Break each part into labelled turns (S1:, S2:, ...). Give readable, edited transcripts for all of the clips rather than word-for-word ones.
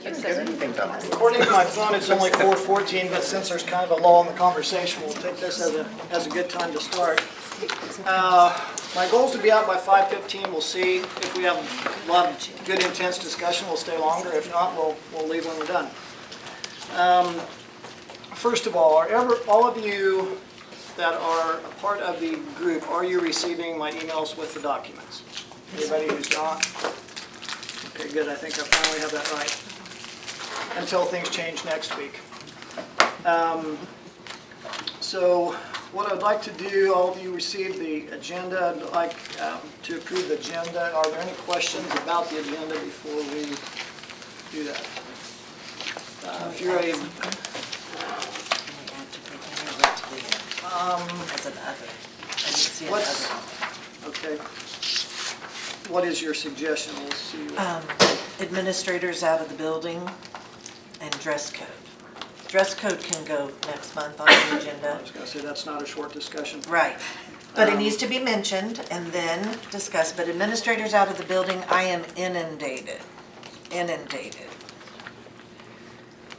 S1: According to my phone, it's only 4:14, but since there's kind of a lull in the conversation, we'll take this as a good time to start. My goal is to be out by 5:15. We'll see if we have a lot of good, intense discussion. We'll stay longer. If not, we'll leave when we're done. First of all, all of you that are a part of the group, are you receiving my emails with the documents? Anybody who's not? Okay, good. I think I finally have that right. Until things change next week. So what I'd like to do, all of you received the agenda. I'd like to approve the agenda. Are there any questions about the agenda before we do that? If you're a...
S2: as an other. I didn't see an other.
S1: Okay. What is your suggestion? We'll see.
S2: Administrators out of the building and dress code. Dress code can go next month on the agenda.
S1: I was going to say that's not a short discussion.
S2: Right. But it needs to be mentioned and then discussed. But administrators out of the building, I am inundated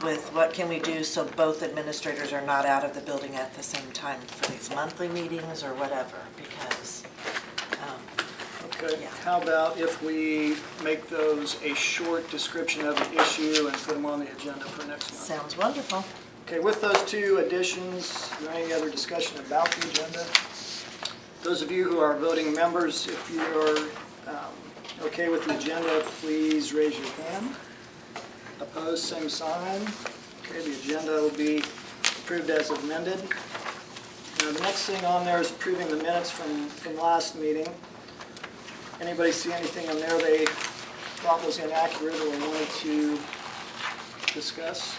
S2: with what can we do so both administrators are not out of the building at the same time for these monthly meetings or whatever, because
S1: Okay,
S2: yeah.
S1: How about if we make those a short description of the issue and put them on the agenda for next month?
S2: Sounds wonderful.
S1: Okay, with those two additions, is there any other discussion about the agenda? Those of you who are voting members, if you're okay with the agenda, please raise your hand. Opposed, same sign. Okay, the agenda will be approved as amended. Now, the next thing on there is approving the minutes from last meeting. Anybody see anything on there they thought was inaccurate or wanted to discuss?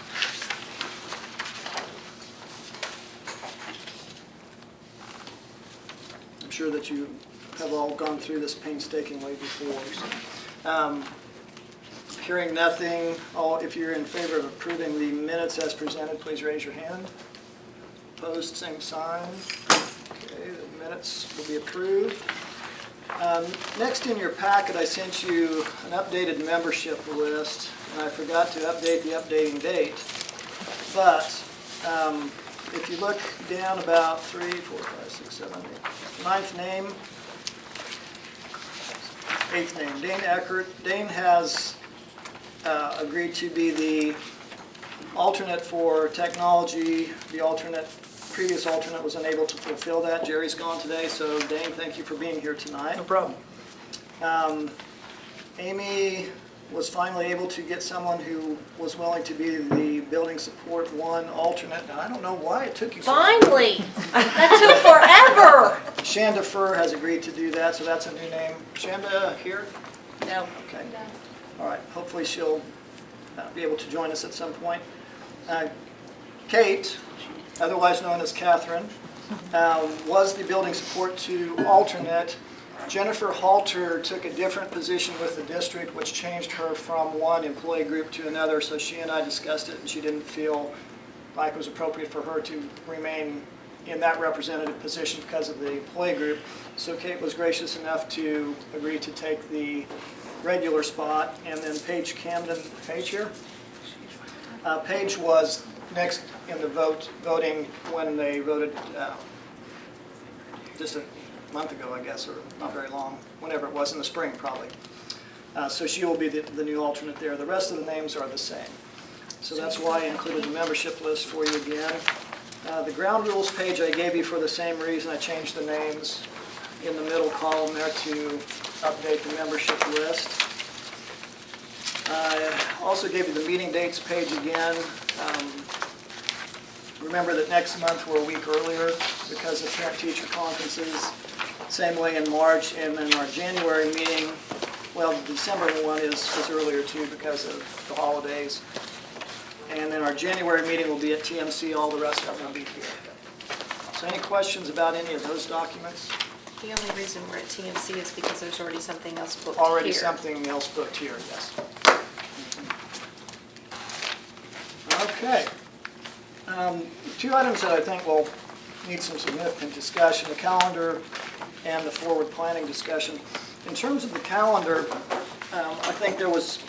S1: I'm sure that you have all gone through this painstakingly before. So. Hearing nothing, if you're in favor of approving the minutes as presented, please raise your hand. Opposed, same sign. Okay, the minutes will be approved. Next in your packet, I sent you an updated membership list, and I forgot to update the updating date. But if you look down about 3, 4, 5, 6, 7, 8, ninth name, 8th name, Dane Eckert. Dane has agreed to be the alternate for technology. The previous alternate was unable to fulfill that. Jerry's gone today, so Dane, thank you for being here tonight.
S3: No problem.
S1: Amy was finally able to get someone who was willing to be the Building Support 1 alternate. Now, I don't know why it took you so long.
S4: Finally! That took forever!
S1: Shanda Furr has agreed to do that, so that's a new name. Shanda here?
S4: No.
S1: Okay. All right, hopefully she'll be able to join us at some point. Kate, otherwise known as Catherine, was the Building Support 2 alternate. Jennifer Halter took a different position with the district, which changed her from one employee group to another, so she and I discussed it, and she didn't feel like it was appropriate for her to remain in that representative position because of the employee group. So Kate was gracious enough to agree to take the regular spot, and then Paige Camden, Paige here? Paige was next in the voting when they voted just a month ago, I guess, or not very long, whenever it was, in the spring probably. So she will be the new alternate there. The rest of the names are the same. So that's why I included the membership list for you again. The ground rules page I gave you for the same reason. I changed the names in the middle column there to update the membership list. I also gave you the meeting dates page again. Remember that next month we're a week earlier because of parent-teacher conferences. Same way in March, and then our January meeting, well, the December one is earlier too because of the holidays. And then our January meeting will be at TMC, all the rest of them will be here. So any questions about any of those documents?
S4: The only reason we're at TMC is because there's already something else booked
S1: Already
S4: here.
S1: something else booked here, yes. Okay. Two items that I think will need some significant discussion, the calendar and the forward planning discussion. In terms of the calendar, I think there was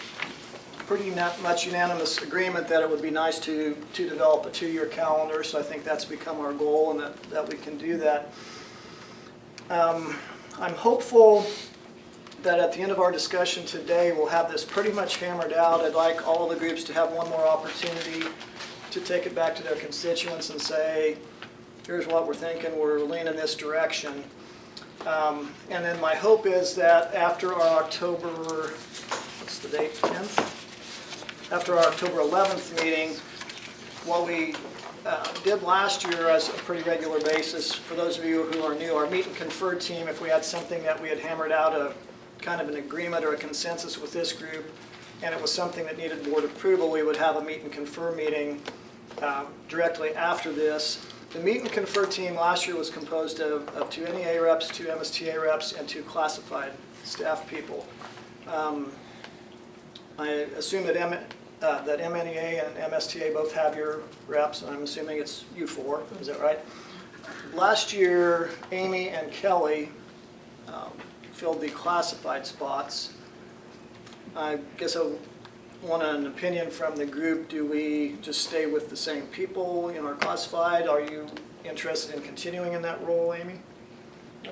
S1: pretty much unanimous agreement that it would be nice to develop a 2-year calendar, so I think that's become our goal and that we can do that. I'm hopeful that at the end of our discussion today, we'll have this pretty much hammered out. I'd like all of the groups to have one more opportunity to take it back to their constituents and say, here's what we're thinking, we're leaning this direction. And then my hope is that after our October, what's the date, 10th? After our October 11th meeting, what we did last year as a pretty regular basis, for those of you who are new, our meet and confer team, if we had something that we had hammered out a kind of an agreement or a consensus with this group, and it was something that needed board approval, we would have a meet and confer meeting directly after this. The meet and confer team last year was composed of 2 NEA reps, 2 MSTA reps, and 2 classified staff people. I assume that MNEA and MSTA both have your reps, and I'm assuming it's you 4, is that right? Last year, Amy and Kelly filled the classified spots. I guess I want an opinion from the group. Do we just stay with the same people in our classified? Are you interested in continuing in that role, Amy?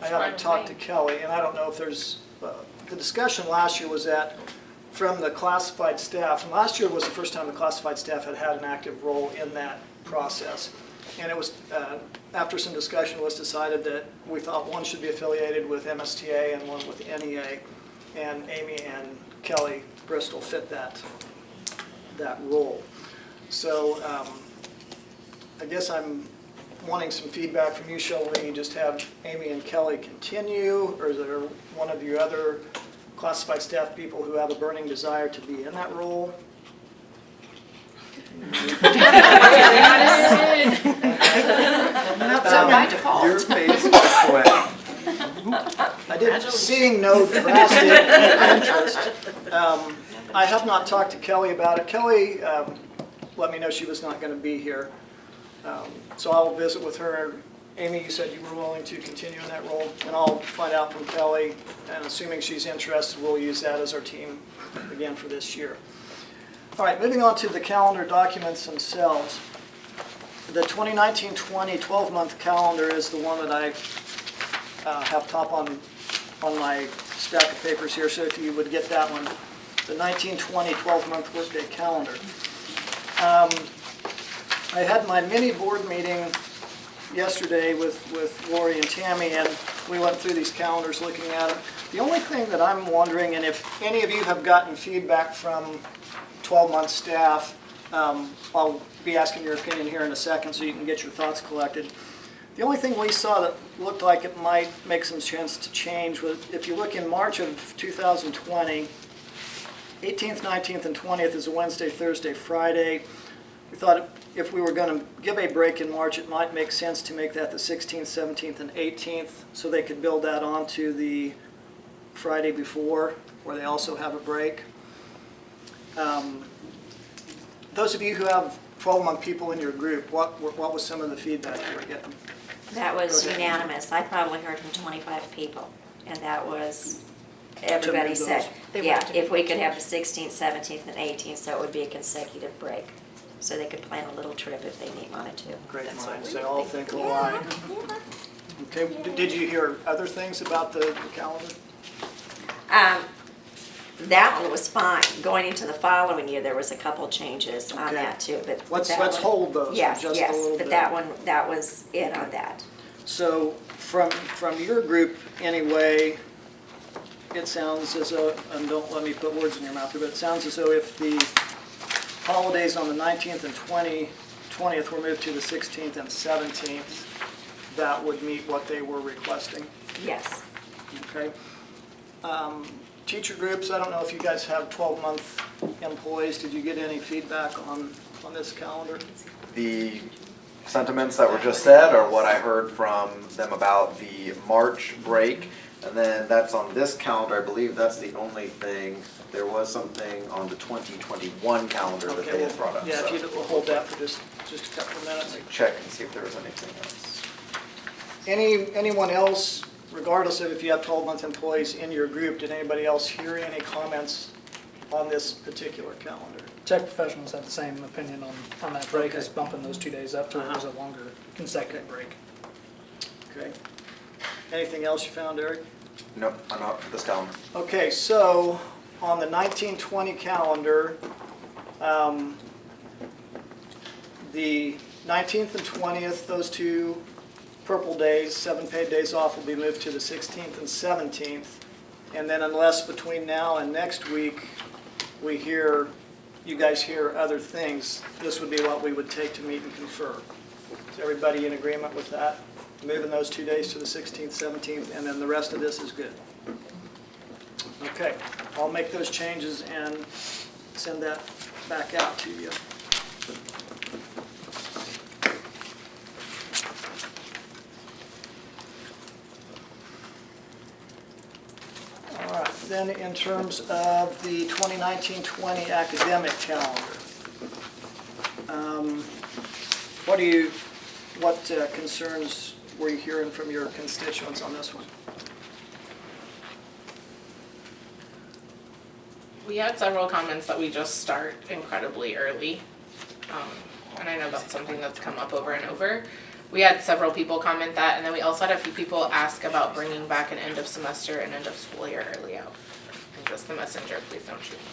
S1: I haven't talked to Kelly, and I don't know if there's, the discussion last year was that from the classified staff, and last year was the first time the classified staff had had an active role in that process. And it was, after some discussion, it was decided that we thought one should be affiliated with MSTA and one with NEA, and Amy and Kelly Bristol fit that role. So I guess I'm wanting some feedback from you. Shall we just have Amy and Kelly continue, or is there one of your other classified staff people who have a burning desire to be in that role?
S4: By default.
S3: Your face was sweating.
S1: I did, seeing no drastic interest. I have not talked to Kelly about it. Kelly let me know she was not going to be here. So I'll visit with her. Amy, you said you were willing to continue in that role, and I'll find out from Kelly, and assuming she's interested, we'll use that as our team again for this year. All right, moving on to the calendar documents themselves. The 2019-20 12-month calendar is the one that I have top on my stack of papers here, so if you would get that one, the 19-20 12-month workday calendar. I had my mini board meeting yesterday with Lori and Tammy, and we went through these calendars looking at them. The only thing that I'm wondering, and if any of you have gotten feedback from 12-month staff, I'll be asking your opinion here in a second so you can get your thoughts collected. The only thing we saw that looked like it might make some sense to change was, if you look in March of 2020, 18th, 19th, and 20th is a Wednesday, Thursday, Friday. We thought if we were going to give a break in March, it might make sense to make that the 16th, 17th, and 18th, so they could build that onto the Friday before, where they also have a break. Those of you who have 12-month people in your group, what was some of the feedback you were getting?
S5: That was unanimous. I probably heard from 25 people, and that was, everybody said,
S4: They
S5: yeah,
S4: wanted to
S5: if we could have the 16th, 17th, and 18th, so it would be a consecutive break. So they could plan a little trip if they wanted to.
S1: Great
S5: That's
S1: minds,
S5: what
S1: they
S5: we
S1: all
S5: were
S1: think
S5: thinking.
S1: alike. Okay, did you hear other things about the calendar?
S5: That one was fine. Going into the following year, there was a couple changes on
S1: Okay.
S5: that too, but
S1: Let's
S5: that
S1: let's
S5: one-
S1: hold those for
S5: Yes,
S1: just a
S5: yes,
S1: little
S5: but
S1: bit.
S5: that one, that was it on that.
S1: So from your group anyway, it sounds as though, and don't let me put words in your mouth here, but it sounds as though if the holidays on the 19th and 20th were moved to the 16th and 17th, that would meet what they were requesting.
S5: Yes.
S1: Okay. Teacher groups, I don't know if you guys have 12-month employees. Did you get any feedback on this calendar?
S3: The sentiments that were just said are what I heard from them about the March break. And then that's on this calendar, I believe that's the only thing. There was something on the 2021 calendar that
S1: Okay,
S3: they
S1: well,
S3: had brought up.
S1: yeah,
S3: so
S1: if you'd hold that for just a couple of minutes.
S3: let me check and see if there was anything else.
S1: Anyone else, regardless of if you have 12-month employees in your group, did anybody else hear any comments on this particular calendar.
S6: Tech professionals have the same opinion on that break, is bumping those 2 days up to where it was a longer consecutive break.
S1: Okay. Anything else you found, Eric?
S3: Nope, I'm out for this calendar.
S1: Okay, so on the 1920 calendar, the 19th and 20th, those two purple days, 7 paid days off, will be moved to the 16th and 17th. And then unless between now and next week, you guys hear other things, this would be what we would take to meet and confer. Is everybody in agreement with that? Moving those 2 days to the 16th, 17th, and then the rest of this is good. Okay, I'll make those changes and send that back out to you. All right, then in terms of the 2019-20 academic calendar, what concerns were you hearing from your constituents on this one?
S7: We had several comments that we just start incredibly early. And I know that's something that's come up over and over. We had several people comment that, and then we also had a few people ask about bringing back an end of semester and end of school year early out. I'm just the messenger, please don't shoot me.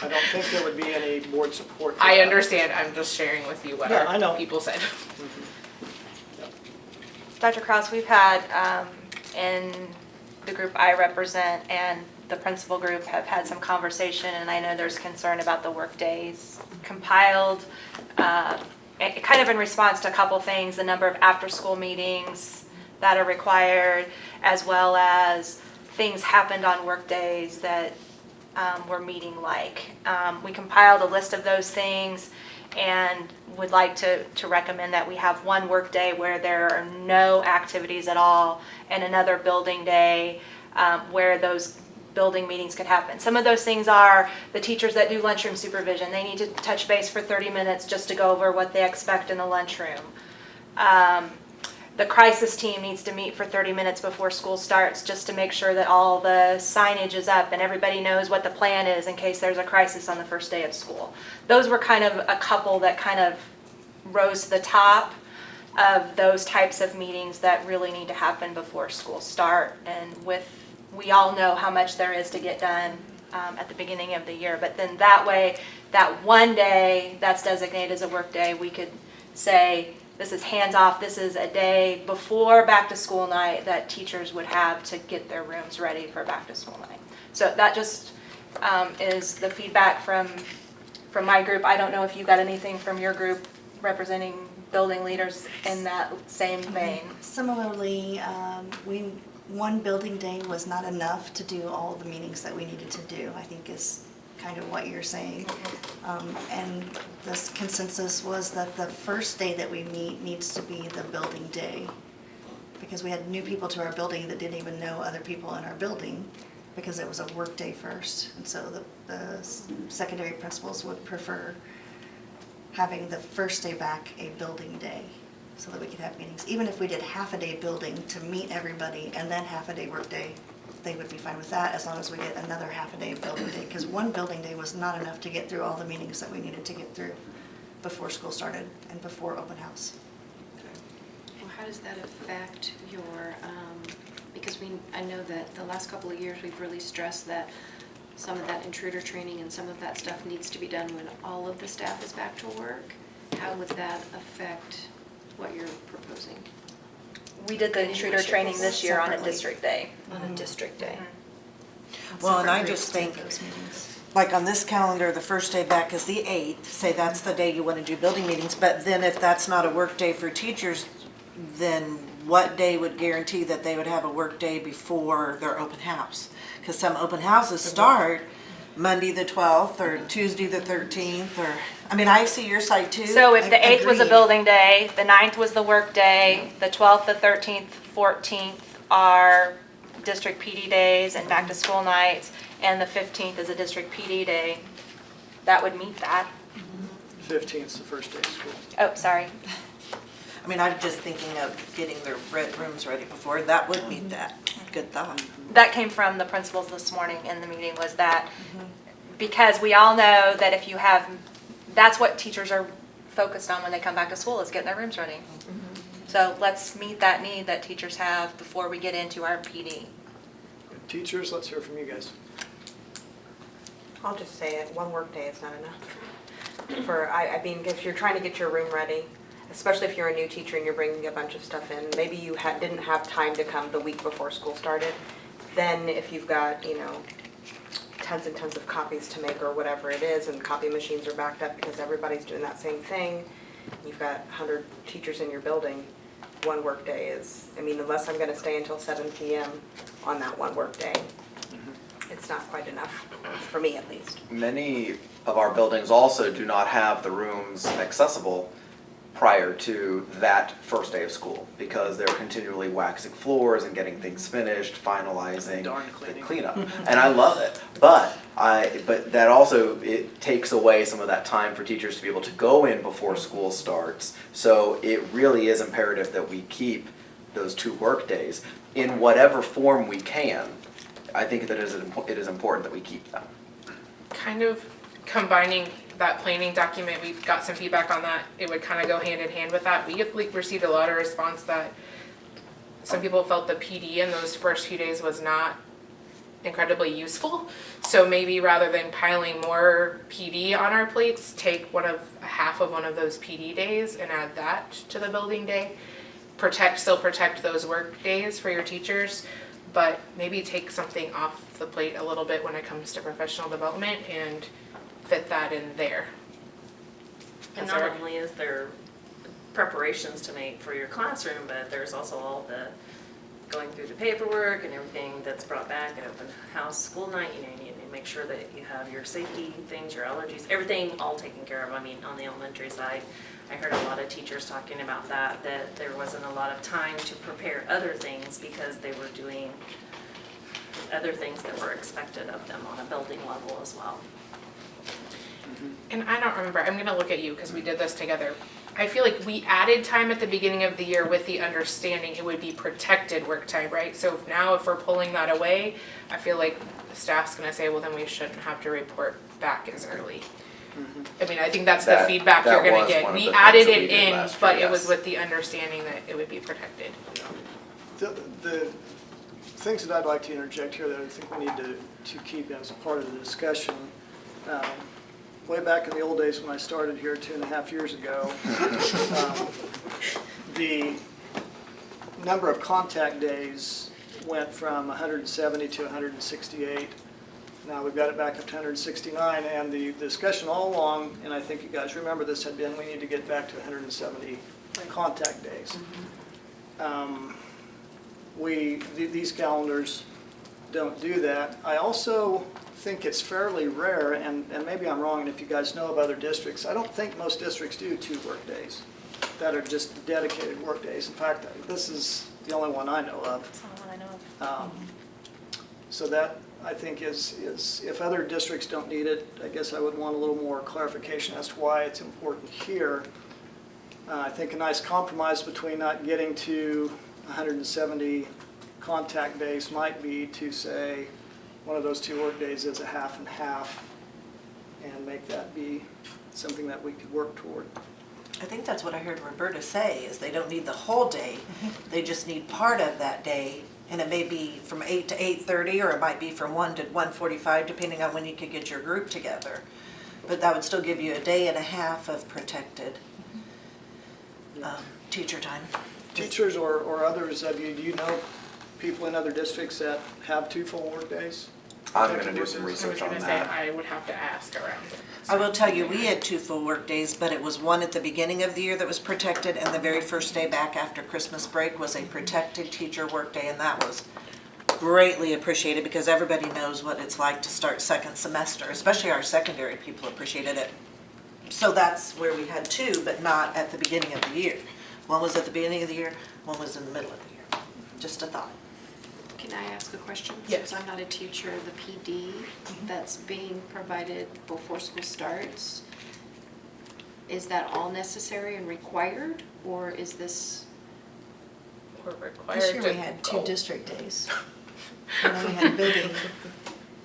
S1: I don't think there would be any board support for
S7: I
S1: that.
S7: understand, I'm just sharing with you what
S1: Yeah, I know.
S7: our people said.
S8: Dr. Krause, we've had, in the group I represent and the principal group have had some conversation, and I know there's concern about the work days compiled, kind of in response to a couple things, the number of after-school meetings that are required, as well as things happened on work days that were meeting-like. We compiled a list of those things and would like to recommend that we have one work day where there are no activities at all, and another building day where those building meetings could happen. Some of those things are the teachers that do lunchroom supervision. They need to touch base for 30 minutes just to go over what they expect in the lunchroom. The crisis team needs to meet for 30 minutes before school starts just to make sure that all the signage is up and everybody knows what the plan is in case there's a crisis on the first day of school. Those were kind of a couple that kind of rose to the top of those types of meetings that really need to happen before school start, and we all know how much there is to get done at the beginning of the year. But then that way, that one day that's designated as a work day, we could say, this is hands off, this is a day before back to school night that teachers would have to get their rooms ready for back to school night. So that just is the feedback from my group. I don't know if you got anything from your group representing building leaders in that same vein.
S9: Similarly, one building day was not enough to do all the meetings that we needed to do, I think is kind of what you're saying. And this consensus was that the first day that we meet needs to be the building day, because we had new people to our building that didn't even know other people in our building because it was a work day first. And so the secondary principals would prefer having the first day back a building day so that we could have meetings. Even if we did half a day building to meet everybody and then half a day work day, they would be fine with that as long as we get another half a day of building day, because one building day was not enough to get through all the meetings that we needed to get through before school started and before open house.
S4: Well, how does that affect your, because I know that the last couple of years we've really stressed that some of that intruder training and some of that stuff needs to be done when all of the staff is back to work. How would that affect what you're proposing?
S8: We did the intruder training this year on a
S9: Separately.
S8: district day.
S4: On a district day?
S2: Well, and I
S9: Separate
S2: just
S9: groups
S2: think,
S9: take those meetings.
S2: like on this calendar, the first day back is the 8th, say that's the day you want to do building meetings, but then if that's not a work day for teachers, then what day would guarantee that they would have a work day before their open house? Because some open houses start Monday the 12th or Tuesday the 13th, or, I mean, I see your site too.
S8: So if the 8th was a
S2: Agreed.
S8: building day, the 9th was the work day, the 12th, the 13th, 14th are district PD days and back to school nights, and the 15th is a district PD day, that would meet that.
S1: 15th is the first day of school.
S8: Oh, sorry.
S2: I mean, I'm just thinking of getting their rooms ready before, that would meet that. good thought.
S8: That came from the principals this morning in the meeting, was that because we all know that if you have, that's what teachers are focused on when they come back to school, is getting their rooms ready. So let's meet that need that teachers have before we get into our PD.
S1: Teachers, let's hear from you guys.
S10: I'll just say it, one workday is not enough. I mean, if you're trying to get your room ready, especially if you're a new teacher and you're bringing a bunch of stuff in, maybe you didn't have time to come the week before school started, then if you've got, tons and tons of copies to make or whatever it is, and copy machines are backed up because everybody's doing that same thing, you've got 100 teachers in your building, one workday is, unless I'm gonna stay until 7 p.m. on that one workday, it's not quite enough, for me at least.
S3: Many of our buildings also do not have the rooms accessible prior to that first day of school because they're continually waxing floors and getting things finished, finalizing
S1: Darn
S3: the
S1: cleaning.
S3: cleanup. And I love it. But that also, it takes away some of that time for teachers to be able to go in before school starts. So it really is imperative that we keep those 2 work days in whatever form we can. I think that it is important that we keep them.
S7: Kind of combining that planning document, we got some feedback on that. It would kind of go hand in hand with that. We received a lot of response that some people felt the PD in those first few days was not incredibly useful. So maybe rather than piling more PD on our plates, take half of one of those PD days and add that to the building day. Still protect those work days for your teachers, but maybe take something off the plate a little bit when it comes to professional development and fit that in there.
S11: And not only is there preparations to make for your classroom, but there's also all the going through the paperwork and everything that's brought back at open house school night. You need to make sure that you have your safety things, your allergies, everything all taken care of. On the elementary side, I heard a lot of teachers talking about that there wasn't a lot of time to prepare other things because they were doing other things that were expected of them on a building level as well.
S7: And I don't remember, I'm gonna look at you because we did this together. I feel like we added time at the beginning of the year with the understanding it would be protected work time, right? So if we're pulling that away, I feel like the staff's gonna say, well, then we shouldn't have to report back as early. I think that's the feedback you're gonna
S3: was
S7: get.
S3: one of
S7: We
S3: the
S7: added
S3: things that we
S7: it
S3: did
S7: in,
S3: last
S7: but
S3: year,
S7: it was
S3: yes.
S7: with the understanding that it would be protected.
S1: The things that I'd like to interject here that I think we need to keep as a part of the discussion, way back in the old days when I started here 2.5 years ago, the number of contact days went from 170 to 168. Now we've got it back up to 169, and the discussion all along, and I think you guys remember this, had been we need to get back to 170 contact days. These calendars don't do that. I also think it's fairly rare, and maybe I'm wrong, and if you guys know of other districts, I don't think most districts do 2 work days that are just dedicated work days. In fact, this is the only one I know of.
S8: That's the one I know of.
S1: So that, I think, is if other districts don't need it, I guess I would want a little more clarification as to why it's important here. I think a nice compromise between not getting to 170 contact days might be to say one of those 2 work days is a half and half and make that be something that we could work toward.
S2: I think that's what I heard Roberta say, is they don't need the whole day. They just need part of that day. And it may be from 8 to 8:30, or it might be from 1 to 1:45, depending on when you could get your group together. But that would still give you a day and a half of protected teacher time.
S1: Teachers or others of you, do you know people in other districts that have 2 full work days?
S3: I'm going to do some
S7: I was
S3: research on
S7: gonna say,
S3: that.
S7: I would have to ask around.
S2: I will tell you, we had 2 full work days, but it was one at the beginning of the year that was protected, and the very first day back after Christmas break was a protected teacher work day, and that was greatly appreciated because everybody knows what it's like to start second semester, especially our secondary people appreciated it. So that's where we had 2, but not at the beginning of the year. One was at the beginning of the year, one was in the middle of the year. Just a thought.
S4: Can I ask a question?
S7: Yes.
S4: Since I'm not a teacher, the PD that's being provided before school starts, is that all necessary and required, or is this?
S7: We're required
S9: This year
S7: to
S9: we had 2
S7: go.
S9: district days. And then we had building,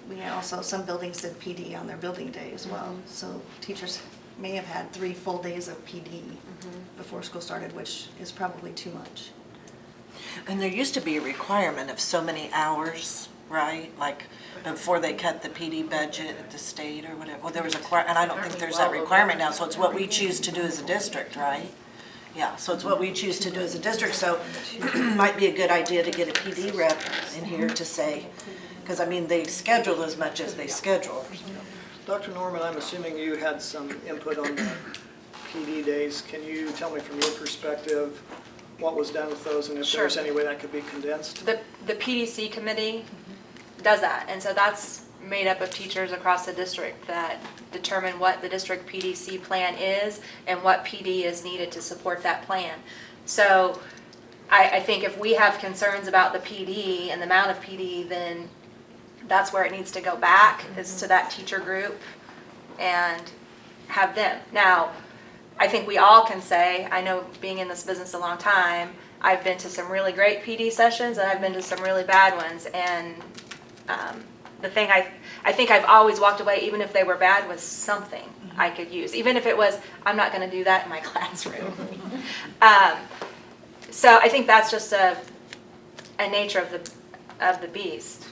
S9: we also, some buildings did PD on their building day as well. So teachers may have had 3 full days of PD before school started, which is probably too much.
S2: And there used to be a requirement of so many hours, right? Like before they cut the PD budget at the state or whatever. Well, there was and I don't think there's that requirement now, so it's what we choose to do as a district, right? Yeah, so it's what we choose to do as a district, so might be a good idea to get a PD rep in here to say, because I mean, they schedule as much as they schedule.
S1: Dr. Norman, I'm assuming you had some input on the PD days. Can you tell me from your perspective what was done with those and if
S8: Sure.
S1: there's any way that could be condensed?
S8: The PDC committee does that, and so that's made up of teachers across the district that determine what the district PDC plan is and what PD is needed to support that plan. So I think if we have concerns about the PD and the amount of PD, then that's where it needs to go back, is to that teacher group and have them. Now, I think we all can say, I know being in this business a long time, I've been to some really great PD sessions and I've been to some really bad ones, and the thing I think I've always walked away, even if they were bad, was something I could use. Even if it was, I'm not going to do that in my classroom. So I think that's just a nature of the beast.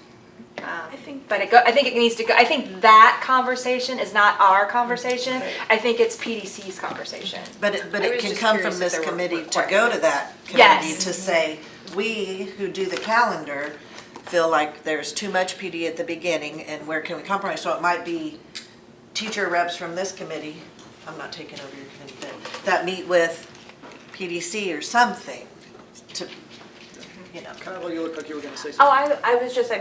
S8: I think it needs to go. I think that conversation is not our conversation. I think it's PDC's conversation.
S2: But it can come from this committee to go to that committee
S8: Yes.
S2: to say, we who do the calendar feel like there's too much PD at the beginning and where can we compromise? So it might be teacher reps from this committee, I'm not taking over your committee, but that meet with PDC or something to, you know.
S1: Kyle, you look like you were going to say
S10: Oh,
S1: something.
S10: I was just,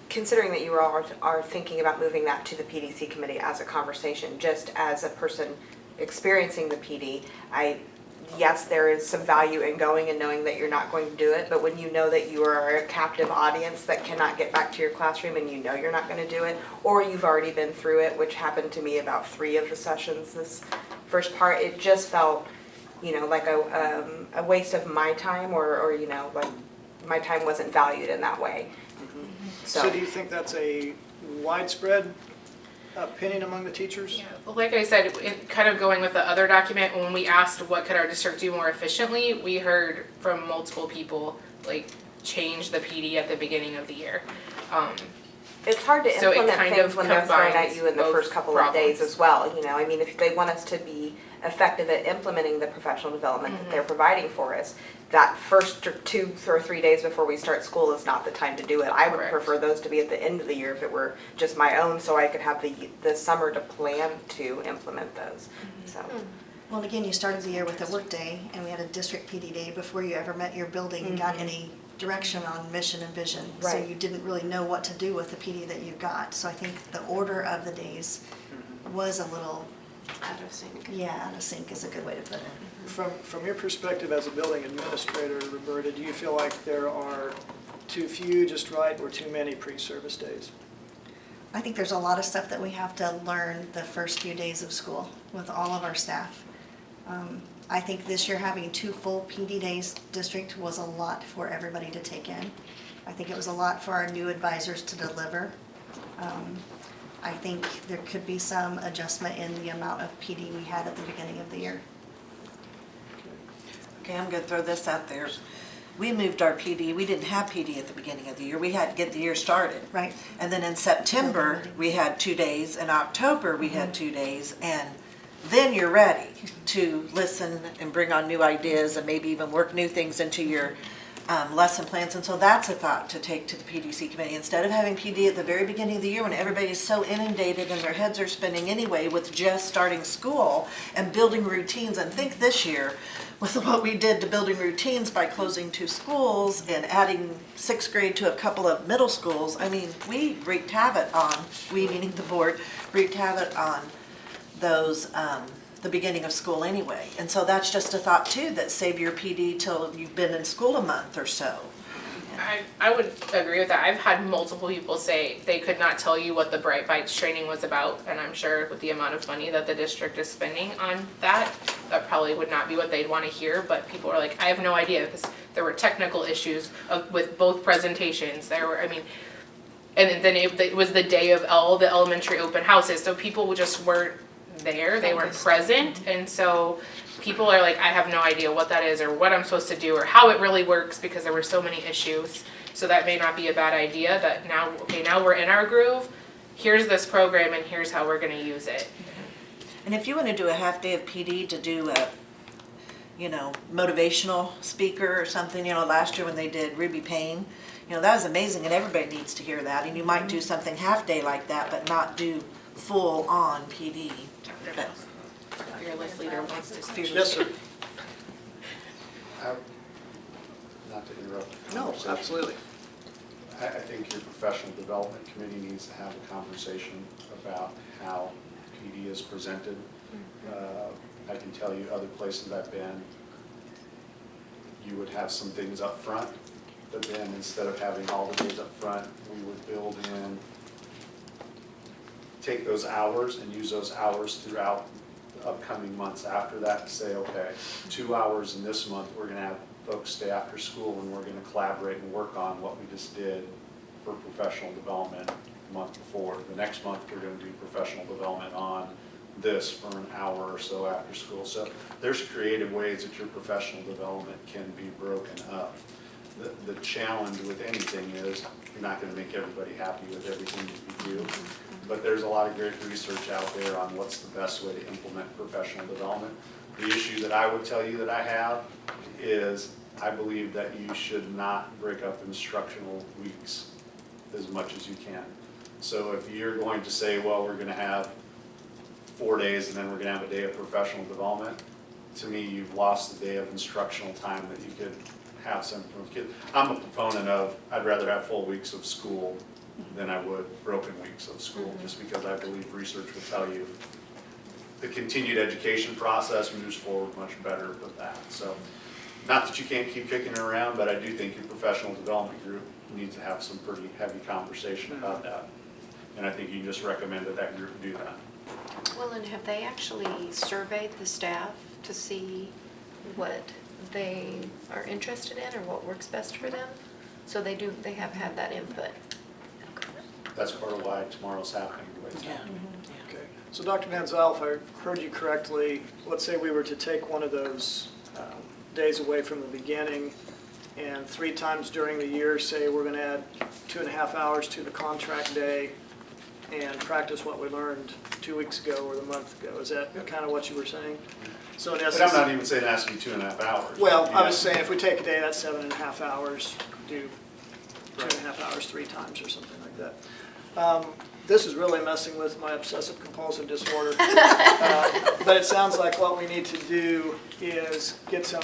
S10: considering that you all are thinking about moving that to the PDC committee as a conversation, just as a person experiencing the PD, yes, there is some value in going and knowing that you're not going to do it, but when you know that you are a captive audience that cannot get back to your classroom and you know you're not going to do it, or you've already been through it, which happened to me about 3 of the sessions this first part, it just felt, like a waste of my time, or like my time wasn't valued in that way.
S1: So do you think that's a widespread opinion among the teachers?
S7: Yeah, well, like I said, kind of going with the other document, when we asked what could our district do more efficiently, we heard from multiple people, like, change the PD at the beginning of the year.
S10: It's hard to
S7: So it
S10: implement
S7: kind
S10: things
S7: of
S10: when they're thrown at
S7: combines
S10: you in the
S7: both
S10: first couple of days
S7: problems.
S10: as well, if they want us to be effective at implementing the professional development that they're providing for us, that first 2 or 3 days before we start school is not the time to do it. I would
S7: Correct.
S10: prefer those to be at the end of the year if it were just my own, so I could have the summer to plan to implement those, so.
S9: Well, again, you started the year with a work day, and we had a district PD day before you ever met your building and got any direction on mission and vision. So
S10: Right.
S9: you didn't really know what to do with the PD that you got. So I think the order of the days was a little,
S4: Out of sync.
S9: out of sync is a good way to put it.
S1: From your perspective as a building administrator, Roberta, do you feel like there are too few, just right, or too many pre-service days?
S9: I think there's a lot of stuff that we have to learn the first few days of school with all of our staff. I think this year having 2 full PD days district was a lot for everybody to take in. I think it was a lot for our new advisors to deliver. I think there could be some adjustment in the amount of PD we had at the beginning of the year.
S2: Okay, I'm gonna throw this out there. We moved our PD, we didn't have PD at the beginning of the year, we had to get the year started.
S9: Right.
S2: And then in September, we had 2 days, in October, we had 2 days, and then you're ready to listen and bring on new ideas and maybe even work new things into your lesson plans. And so that's a thought to take to the PDC committee. Instead of having PD at the very beginning of the year when everybody's so inundated and their heads are spinning anyway with just starting school and building routines, and think this year with what we did to building routines by closing 2 schools and adding 6th grade to a couple of middle schools. I mean, we wreaked havoc on, we meaning the board, wreaked havoc on those, the beginning of school anyway. And so that's just a thought too, that save your PD till you've been in school a month or so.
S7: I would agree with that. I've had multiple people say they could not tell you what the Bright Bites training was about, and I'm sure with the amount of money that the district is spending on that, that probably would not be what they'd want to hear, but people are like, I have no idea, because there were technical issues with both presentations. There were, I mean, and then it was the day of all the elementary open houses, so people just weren't there, they weren't present, and so people are like, I have no idea what that is or what I'm supposed to do or how it really works because there were so many issues. So that may not be a bad idea, that now, okay, now we're in our groove, here's this program and here's how we're gonna use it.
S2: And if you want to do a half day of PD to do a, you know, motivational speaker or something, you know, last year when they did Ruby Payne, you know, that was amazing and everybody needs to hear that. And you might do something half day like that, but not do full on PD. But
S7: Fearless leader wants to speak.
S1: Yes, sir.
S12: Not to interrupt the
S1: No,
S12: conversation.
S1: absolutely.
S12: I think your professional development committee needs to have a conversation about how PD is presented. I can tell you other places I've been, you would have some things up front, but then instead of having all the days up front, we would build in, take those hours and use those hours throughout the upcoming months after that to say, okay, 2 hours in this month, we're gonna have folks stay after school and we're gonna collaborate and work on what we just did for professional development the month before. The next month, we're gonna do professional development on this for an hour or so after school. So there's creative ways that your professional development can be broken up. The challenge with anything is you're not gonna make everybody happy with everything that you do. But there's a lot of great research out there on what's the best way to implement professional development. The issue that I would tell you that I have is I believe that you should not break up instructional weeks as much as you can. So if you're going to say, well, we're gonna have 4 days and then we're gonna have a day of professional development, to me, you've lost the day of instructional time that you could have something with kids. I'm a proponent of, I'd rather have full weeks of school than I would broken weeks of school, just because I believe research will tell you the continued education process moves forward much better with that. So, not that you can't keep kicking it around, but I do think your professional development group needs to have some pretty heavy conversation about that. And I think you just recommend that that group do that.
S4: Well, and have they actually surveyed the staff to see what they are interested in or what works best for them? So they have had that input.
S12: That's part of why tomorrow's happening the way it's
S2: yeah.
S12: happening.
S1: Okay. So Dr. Manzel, if I heard you correctly, let's say we were to take one of those days away from the beginning and 3 times during the year, say we're going to add 2.5 hours to the contract day and practice what we learned 2 weeks ago or the month ago. Is that kind of what you were saying? So in essence,
S12: But I'm not even saying it has to be 2.5 hours.
S1: well, I
S12: Yeah.
S1: was saying if we take a day, that's 7.5 hours, do 2.5 hours 3 times or something like that. This is really messing with my obsessive compulsive disorder. But it sounds like what we need to do is get some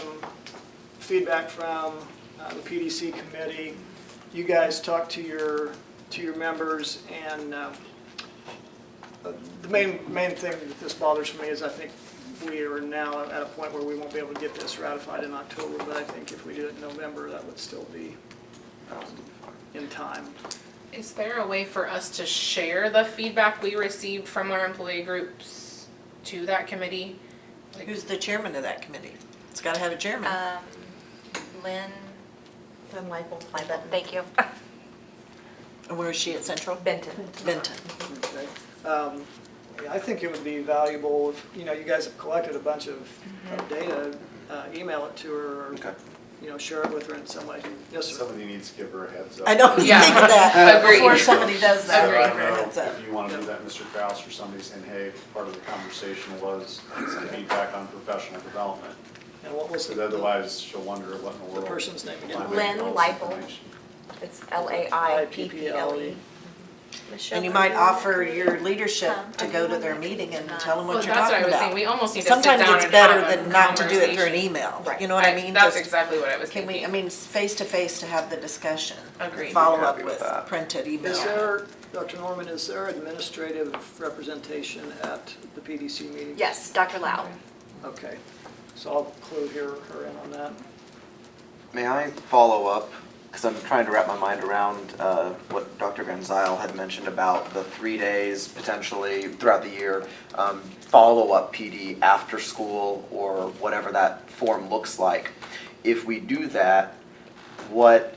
S1: feedback from the PDC committee. You guys talk to your members, and the main thing that this bothers me is I think we are now at a point where we won't be able to get this ratified in October, but I think if we do it in November, that would still be in time.
S7: Is there a way for us to share the feedback we received from our employee groups to that committee? Like,
S2: Who's the chairman of that committee? It's got to have a chairman.
S8: Lynn,
S10: Then Michael.
S8: thank you.
S2: And where is she, at Central?
S10: Benton.
S2: Benton.
S1: Okay. Yeah, I think it would be valuable if, you guys have collected a bunch of data, email it to her, or,
S3: Okay.
S1: Share it with her in some way. Yes, sir.
S12: Somebody needs to give her a heads up.
S2: I know, I was
S7: Yeah.
S2: thinking that
S7: Agreed.
S2: before somebody does that.
S12: So I
S2: give her a
S12: don't
S2: heads
S12: know
S2: up.
S12: if you want to do that, Mr. Kraus, or somebody saying, hey, part of the conversation was some feedback on professional development.
S1: And what was
S12: Because
S1: the
S12: otherwise, she'll wonder what in the
S1: the
S12: world.
S1: person's name again?
S12: why am I
S10: Lynn
S12: getting all this
S10: Leifel.
S12: information?
S10: It's LAIPPLE.
S2: And you might offer your leadership to go to their meeting and tell them
S7: well,
S2: what you're
S7: that's what I
S2: talking
S7: was saying,
S2: about.
S7: we almost need to sit down
S2: Sometimes it's
S7: and
S2: better
S7: have a
S2: than not to do it through an
S7: conversation.
S2: email.
S10: Right.
S2: You know what I mean?
S7: That's
S2: Just-
S7: exactly what I was
S2: Can
S7: thinking.
S2: we, face to face to have the discussion.
S7: Agreed.
S2: Follow up
S3: Happy with
S2: with
S3: that.
S2: printed email.
S1: Is there, Dr. Norman, is there administrative representation at the PDC meetings?
S8: Yes, Dr. Lau.
S1: Okay, so I'll clue her in on that.
S3: May I follow up because I'm trying to wrap my mind around what Dr. Van Zyl had mentioned about the 3 days potentially throughout the year, follow-up PD after school or whatever that form looks like. If we do that, what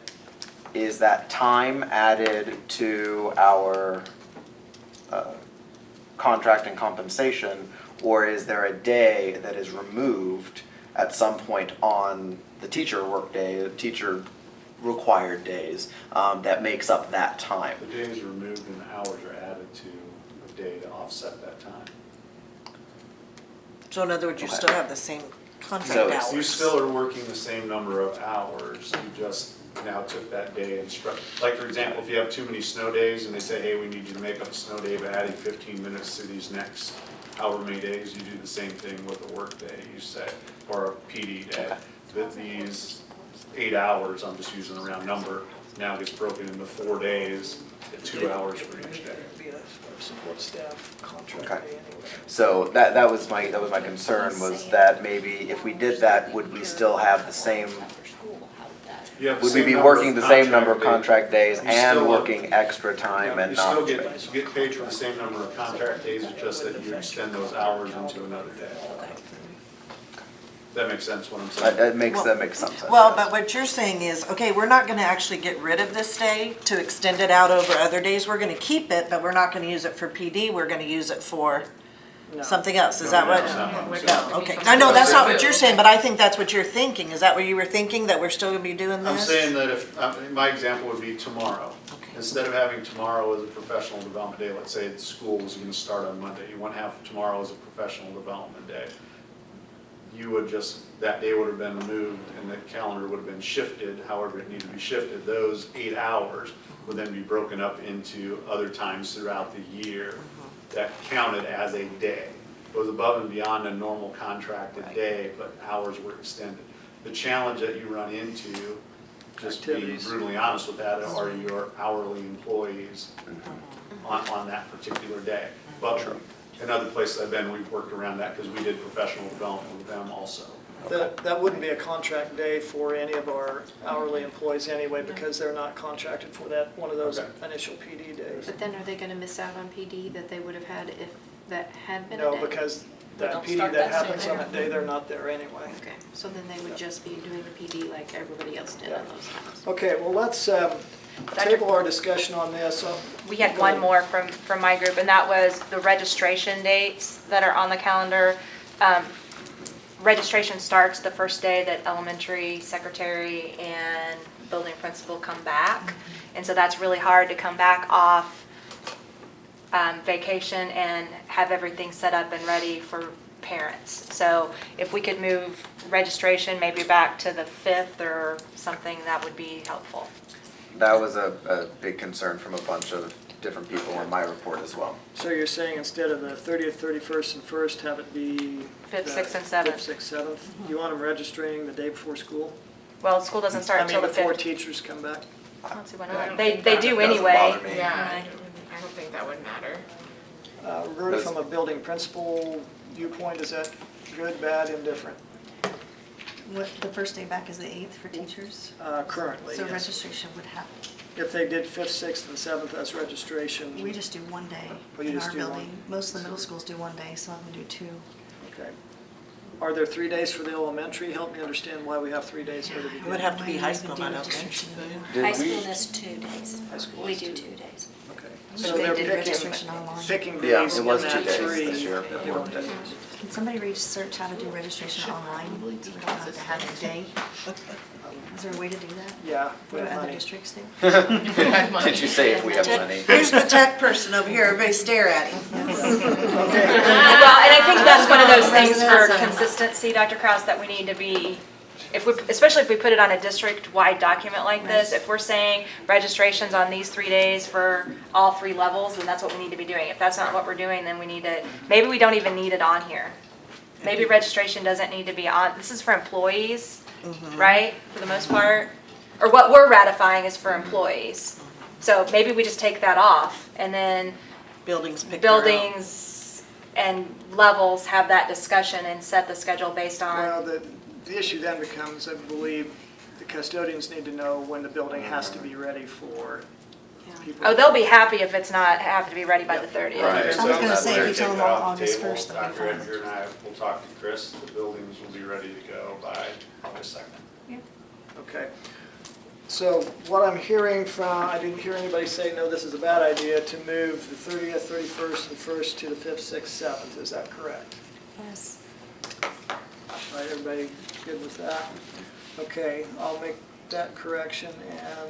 S3: is that time added to our contract and compensation, or is there a day that is removed at some point on the teacher workday, teacher required days, that makes up that time?
S12: The days removed and the hours are added to the day to offset that time.
S2: So in other words, you
S3: Okay.
S2: still have the same contract
S3: So
S2: hours.
S12: You still are working the same number of hours, you just now took that day and like for example, if you have too many snow days and they say, hey, we need you to make up a snow day by adding 15 minutes to these next however many days, you do the same thing with a work day, you say, or a PD day. That these 8 hours, I'm just using a round number, now gets broken into 4 days at 2 hours for each day.
S1: Be a support staff contract
S3: Okay.
S1: day anyway.
S3: So that was my concern, was that maybe if we did that, would we still have the same,
S12: You have the
S3: would we
S12: same
S3: be
S12: number
S3: working the same number of
S12: days.
S3: contract days
S12: You
S3: and
S12: still work-
S3: working extra time and
S12: You
S3: not?
S12: still get paid for the same number of contract days, it's just that you extend those hours into another day. That makes sense what I'm saying?
S3: That makes some sense.
S2: Well,
S3: yes.
S2: but what you're saying is, okay, we're not gonna actually get rid of this day to extend it out over other days. We're gonna keep it, but we're not gonna use it for PD. We're gonna use it for
S1: No.
S2: something else. Is
S12: No,
S2: that what?
S12: that's not what I'm saying.
S2: No, okay. I know that's not what you're saying, but I think that's what you're thinking. Is that what you were thinking, that we're still gonna be doing this?
S12: I'm saying that if, my example would be tomorrow.
S2: Okay.
S12: Instead of having tomorrow as a professional development day, let's say the school was gonna start on Monday, you want to have tomorrow as a professional development day. You would just, that day would have been removed and the calendar would have been shifted, however it needed to be shifted. Those 8 hours would then be broken up into other times throughout the year that counted as a day. It was above and beyond a normal contracted day, but hours were extended. The challenge that you run into, just being
S1: Activities.
S12: brutally honest with that, are your hourly employees on that particular day. But in other places I've been, we've worked around that because we did professional development with them also.
S1: That wouldn't be a contract day for any of our hourly employees anyway, because they're not contracted for that, one of those
S12: Okay.
S1: initial PD days.
S4: But then are they gonna miss out on PD that they would have had if that had been a
S1: No,
S4: day?
S1: because
S11: They
S1: that
S11: don't
S1: PD
S11: start
S1: that
S11: that
S1: happens
S11: same
S1: on that day, they're not there anyway.
S4: Okay, so then they would just be doing the PD like everybody else did on those times.
S1: Okay, well, let's table our discussion on this.
S8: We had one more from my group, and that was the registration dates that are on the calendar. Registration starts the first day that elementary secretary and building principal come back. And so that's really hard to come back off vacation and have everything set up and ready for parents. So if we could move registration maybe back to the 5th or something, that would be helpful.
S3: That was a big concern from a bunch of different people in my report as well.
S1: So you're saying instead of the 30th, 31st, and 1st, have it be?
S8: 5th,
S1: the
S8: 6th, and 7th.
S1: 5th, 6th, 7th? You want them registering the day before school?
S8: Well, school doesn't start
S1: I
S8: until
S1: mean,
S8: the
S1: before
S8: 5th.
S1: teachers come back?
S8: I don't see why
S7: I
S8: not.
S7: don't
S8: They
S7: think that
S8: do
S3: doesn't
S8: anyway.
S3: bother me.
S7: Yeah, I don't think that would matter.
S1: Roberta, from a building principal viewpoint, is that good, bad, indifferent?
S9: What, the first day back is the 8th for teachers?
S1: Currently,
S9: So
S1: yes.
S9: registration would happen.
S1: If they did 5th, 6th, and 7th as registration.
S9: We just do one day
S1: Oh, you
S9: in
S1: just
S9: our
S1: do one?
S9: building. Most of the middle schools do one day, some of them do 2.
S1: Okay. Are there 3 days for the elementary? Help me understand why we have 3 days here to
S2: It
S1: begin.
S2: would have to
S9: Why
S2: be
S9: do
S2: high
S9: we
S2: school,
S9: do
S2: I don't
S9: registration
S2: think.
S9: anymore?
S3: Did
S5: High
S3: we-
S5: school is 2 days.
S1: High school
S5: We
S1: is
S5: do
S1: 2.
S5: 2 days.
S1: Okay.
S9: So
S1: So
S9: they
S1: they're
S9: did
S1: picking
S9: registration online.
S3: Yeah,
S1: days
S3: it
S1: in
S3: was
S1: that
S3: 2 days
S1: 3
S3: this year.
S1: that they want to do.
S9: Can somebody research how to do registration online, so we don't have to have a day? Is there a way to do that?
S1: Yeah,
S9: What
S1: we
S9: do
S1: have
S9: other
S1: money.
S9: districts do?
S3: Did you say if we have money?
S2: Here's the tech person over here, everybody stare at him.
S1: Okay.
S8: Well, and I think that's one of those things for consistency, Dr. Kraus, that we need to be, especially if we put it on a district-wide document like this, if we're saying registrations on these 3 days for all 3 levels, then that's what we need to be doing. If that's not what we're doing, then we need to, maybe we don't even need it on here. Maybe registration doesn't need to be on, this is for employees, right, for the most part? Or what we're ratifying is for employees. So maybe we just take that off, and then
S2: Buildings pick their own.
S8: buildings and levels have that discussion and set the schedule based
S1: Well,
S8: on,
S1: the issue then becomes, I believe, the custodians need to know when the building has to be ready for people.
S8: Oh, they'll be happy if it's not, have to be ready by the 30th.
S12: Right,
S9: I was
S12: so
S9: gonna
S12: that's
S9: say,
S12: where
S9: if you
S12: take
S9: tell them
S12: that off the
S9: August
S12: table.
S9: 1st, they'll be
S12: Dr.
S9: fine.
S12: Edgar and I will talk to Chris, the buildings will be ready to go by August 2nd.
S1: Okay. So what I'm hearing from, I didn't hear anybody say, no, this is a bad idea, to move the 30th, 31st, and 1st to the 5th, 6th, 7th. Is that correct?
S5: Yes.
S1: All right, everybody good with that? Okay, I'll make that correction and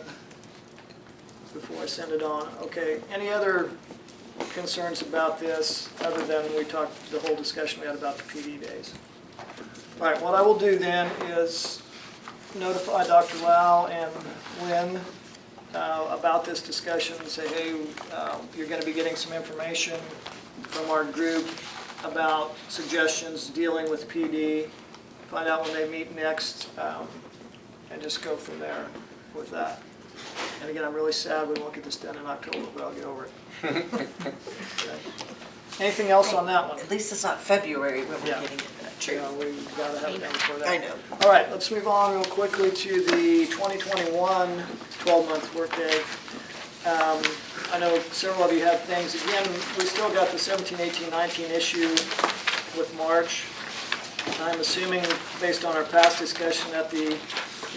S1: before I send it on. Okay, any other concerns about this other than we talked, the whole discussion we had about the PD days? All right, what I will do then is notify Dr. Lau and Lynn about this discussion and say, hey, you're going to be getting some information from our group about suggestions dealing with PD. Find out when they meet next and just go from there with that. And again, I'm really sad we won't get this done in October, but I'll get over it. Okay. Anything else on that one?
S2: At least it's not February when we're
S1: Yeah.
S2: getting it done.
S1: Yeah, we've got to have it done before that.
S2: I know.
S1: All right, let's move on real quickly to the 2021 12-month workday. I know several of you have things. Again, we still got the 17, 18, 19 issue with March. I'm assuming, based on our past discussion, that the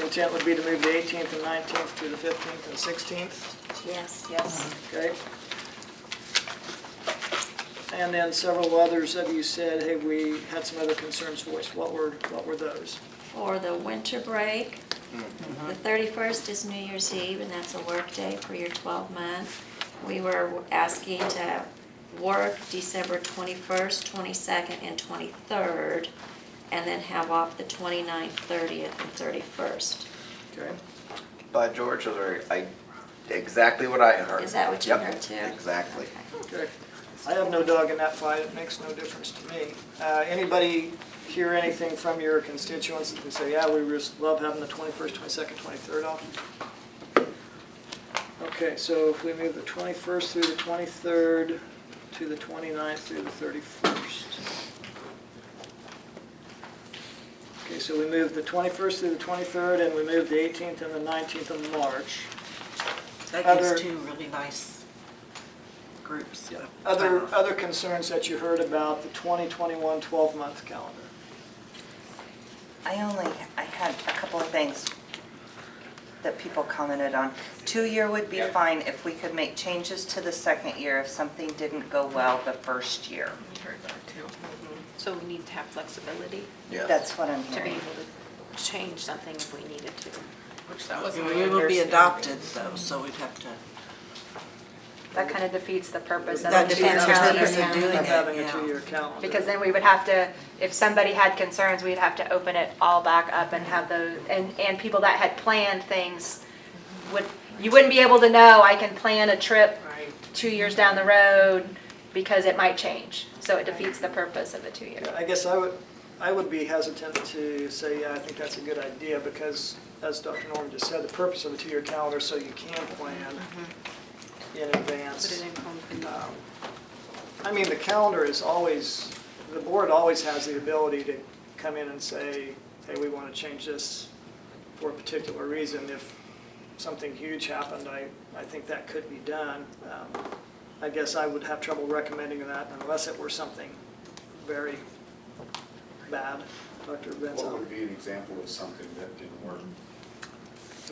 S1: intent would be to move the 18th and 19th to the 15th and 16th.
S5: Yes.
S8: Yes.
S1: Okay. And then several others of you said, hey, we had some other concerns voiced. What were those?
S5: For the winter break, the 31st is New Year's Eve, and that's a work day for your 12-month. We were asking to work December 21st, 22nd, and 23rd, and then have off the 29th, 30th, and 31st.
S1: Okay.
S3: By George, those are exactly what I heard.
S5: Is that what you
S3: Yep,
S5: heard too?
S3: Exactly.
S1: Okay. I have no dog in that fight. It makes no difference to me. Anybody hear anything from your constituents that can say, yeah, we just love having the 21st, 22nd, 23rd off? Okay, so if we move the 21st through the 23rd to the 29th through the 31st. Okay, so we moved the 21st through the 23rd, and we moved the 18th and the 19th of March.
S2: That
S1: Other-
S2: gives two really nice groups.
S1: Other concerns that you heard about the 2021 12-month calendar?
S13: I had a couple of things that people commented on. 2-year would be fine if we could make changes to the second year if something didn't go well the first year.
S4: We heard that too. So we need to have flexibility
S3: Yes.
S13: That's what I'm
S4: to be
S13: hearing.
S4: able to change something if we needed to.
S7: Which that was my
S2: We will be
S7: understanding.
S2: adopted though, so we'd have to.
S8: That kind of defeats the purpose of
S2: That
S8: the two-year
S2: defeats the
S8: calendar.
S2: purpose of doing
S1: Of
S2: it,
S1: having a
S2: yeah.
S1: 2-year calendar.
S8: Because then we would have to, if somebody had concerns, we'd have to open it all back up and have those, and people that had planned things you wouldn't be able to know, I can plan a trip 2 years down the road because it might change. So it defeats the purpose of a 2-year.
S1: I guess I would be hesitant to say, yeah, I think that's a good idea, because as Dr. Norman just said, the purpose of a 2-year calendar is so you can plan in advance.
S4: Put it in.
S1: I mean, the calendar is always, the board always has the ability to come in and say, hey, we want to change this for a particular reason. If something huge happened, I think that could be done. I guess I would have trouble recommending that unless it were something very bad. Dr.
S12: What
S1: Benson,
S12: would be an example of something that didn't work?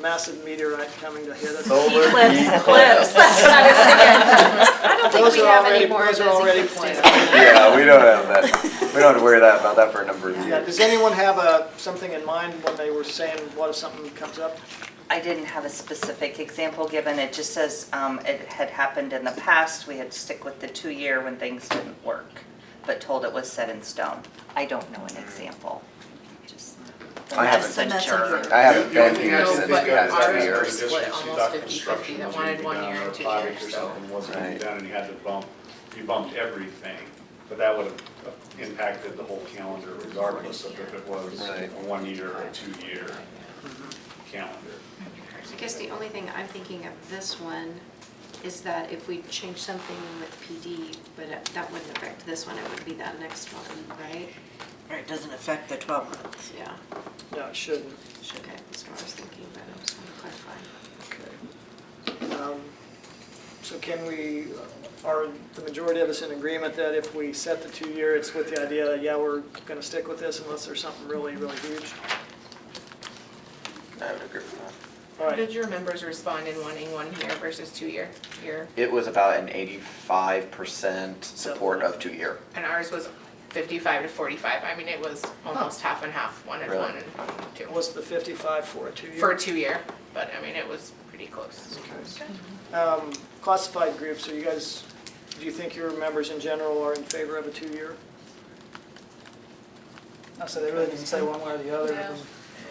S1: massive meteorite coming to hit us.
S3: Solar
S8: Eclipse, that's what I was thinking.
S4: I don't think
S1: Those
S4: we
S1: are
S4: have
S1: already-
S4: any more of
S1: those are
S4: those
S1: already
S4: eclipses.
S1: planned.
S3: Yeah, we don't have that. We don't have to worry about that for a number of
S1: Yeah,
S3: years.
S1: does anyone have something in mind when they were saying, what if something comes up?
S13: I didn't have a specific example given. It just says it had happened in the past. We had to stick with the 2-year when things didn't work, but told it was set in stone. I don't know an example. Just the
S3: I haven't-
S13: messenger.
S3: I haven't been
S12: The
S3: here
S12: only
S7: No,
S3: since
S12: thing
S7: but
S3: we
S12: is
S3: had
S7: ours
S3: 2
S7: were
S3: years.
S7: split
S12: districts, you
S7: almost
S12: thought
S7: 50-50.
S12: construction
S7: That
S12: was
S7: wanted
S12: gonna be
S7: 1
S12: done,
S7: year
S12: or
S7: and 2
S12: a project
S7: years,
S12: or
S7: so.
S12: something wasn't gonna be
S3: Right.
S12: done, and you had to you bumped everything, but that would have impacted the whole calendar regardless of if it was
S3: Right.
S12: a 1-year or a 2-year calendar.
S4: I guess the only thing I'm thinking of this one is that if we change something with PD, but that wouldn't affect this one, it would be that next one, right?
S2: Right, doesn't affect the 12 months.
S4: Yeah.
S1: No, it shouldn't.
S4: Okay, that's what I was thinking, but I just want to clarify.
S1: Okay. So can we, are the majority of us in agreement that if we set the 2-year, it's with the idea that, yeah, we're going to stick with this unless there's something really, really huge?
S3: I would agree with that.
S1: All
S7: How
S1: right.
S7: did your members respond in wanting 1 year versus 2 year?
S3: It was about an 85% support of 2-year.
S7: And ours was 55 to 45. I mean, it was almost half and half, one and
S3: Really?
S7: one and two.
S1: What's the 55 for a 2-year?
S7: For a 2 year, but I mean, it was pretty close.
S1: Classified groups, are you guys, do you think your members in general are in favor of a 2-year?
S6: I said they really didn't say one way or the other.
S7: Yeah.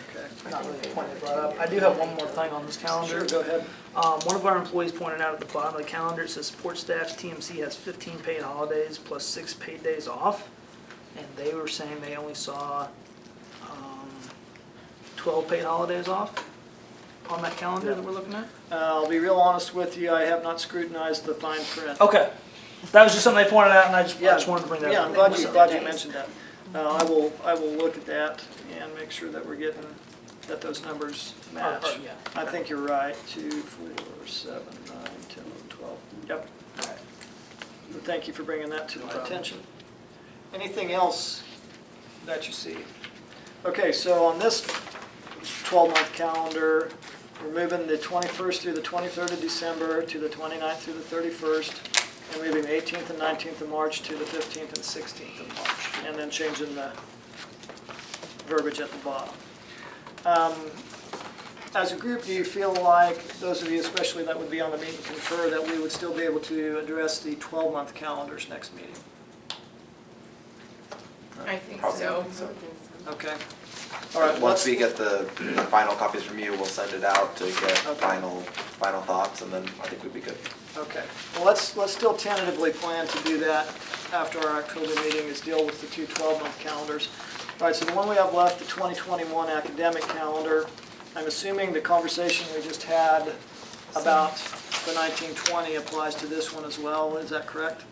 S1: Okay.
S6: Not really the point they brought up. I do have one more thing on this calendar.
S1: Sure, go ahead.
S6: One of our employees pointed out at the bottom of the calendar, it says support staff TMC has 15 paid holidays plus 6 paid days off. And they were saying they only saw 12 paid holidays off on that calendar that we're looking at.
S1: I'll be real honest with you, I have not scrutinized the fine print.
S6: Okay. That was just something they pointed out and I just wanted to bring that
S1: Yeah,
S6: up.
S1: I'm glad you mentioned that. I will look at that and make sure that we're getting, that those numbers match.
S6: Yeah.
S1: I think you're right, 2, 4, 7, 9, 10, 12. Yep. All right. Well, thank you for bringing that to my attention. Anything else that you see? Okay, so on this 12-month calendar, we're moving the 21st through the 23rd of December to the 29th through the 31st, and moving the 18th and 19th of March to the 15th and 16th of March, and then changing the verbiage at the bottom. As a group, do you feel like, those of you especially that would be on the meet and confer, that we would still be able to address the 12-month calendars next meeting?
S7: I think
S3: Probably
S7: so.
S1: Okay. All right.
S3: Once we get the final copies from you, we'll send it out to get
S1: Okay.
S3: final thoughts, and then I think we'd be good.
S1: Okay. Well, let's still tentatively plan to do that after our October meeting, is deal with the two 12-month calendars. All right, so the one we have left, the 2021 academic calendar, I'm assuming the conversation we just had about the 1920 applies to this one as well. Is that correct?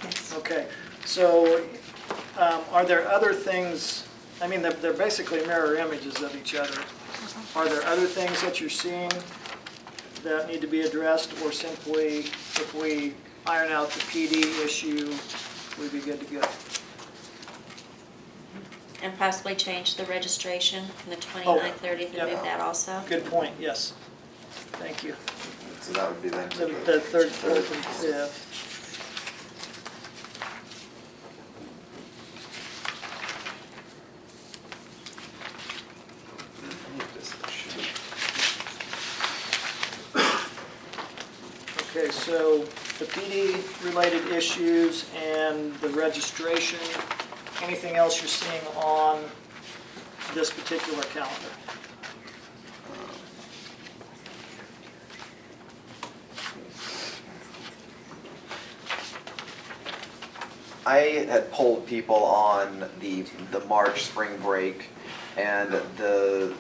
S9: Yes.
S1: Okay. So are there other things, I mean, they're basically mirror images of each other. Are there other things that you're seeing that need to be addressed, or simply if we iron out the PD issue, we'd be good to go?
S5: And possibly change the registration from the 29th, 30th,
S1: yep.
S5: and move that also.
S1: Good point, yes. Thank you.
S3: So that would be then.
S1: The third, fourth, and fifth. Okay, so the PD-related issues and the registration, anything else you're seeing on this particular calendar?
S3: I had polled people on the March spring break, and the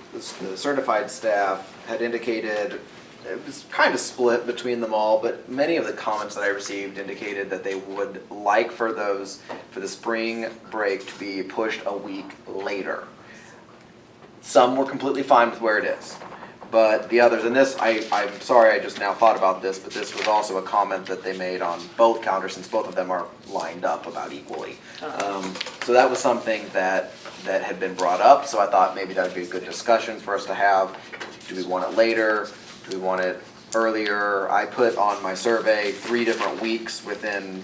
S3: certified staff had indicated, it was kind of split between them all, but many of the comments that I received indicated that they would like for the spring break to be pushed a week later. Some were completely fine with where it is, but the others, and this, I'm sorry I just now thought about this, but this was also a comment that they made on both calendars, since both of them are lined up about equally. So that was something that had been brought up, so I thought maybe that would be a good discussion for us to have. Do we want it later? Do we want it earlier? I put on my survey 3 different weeks within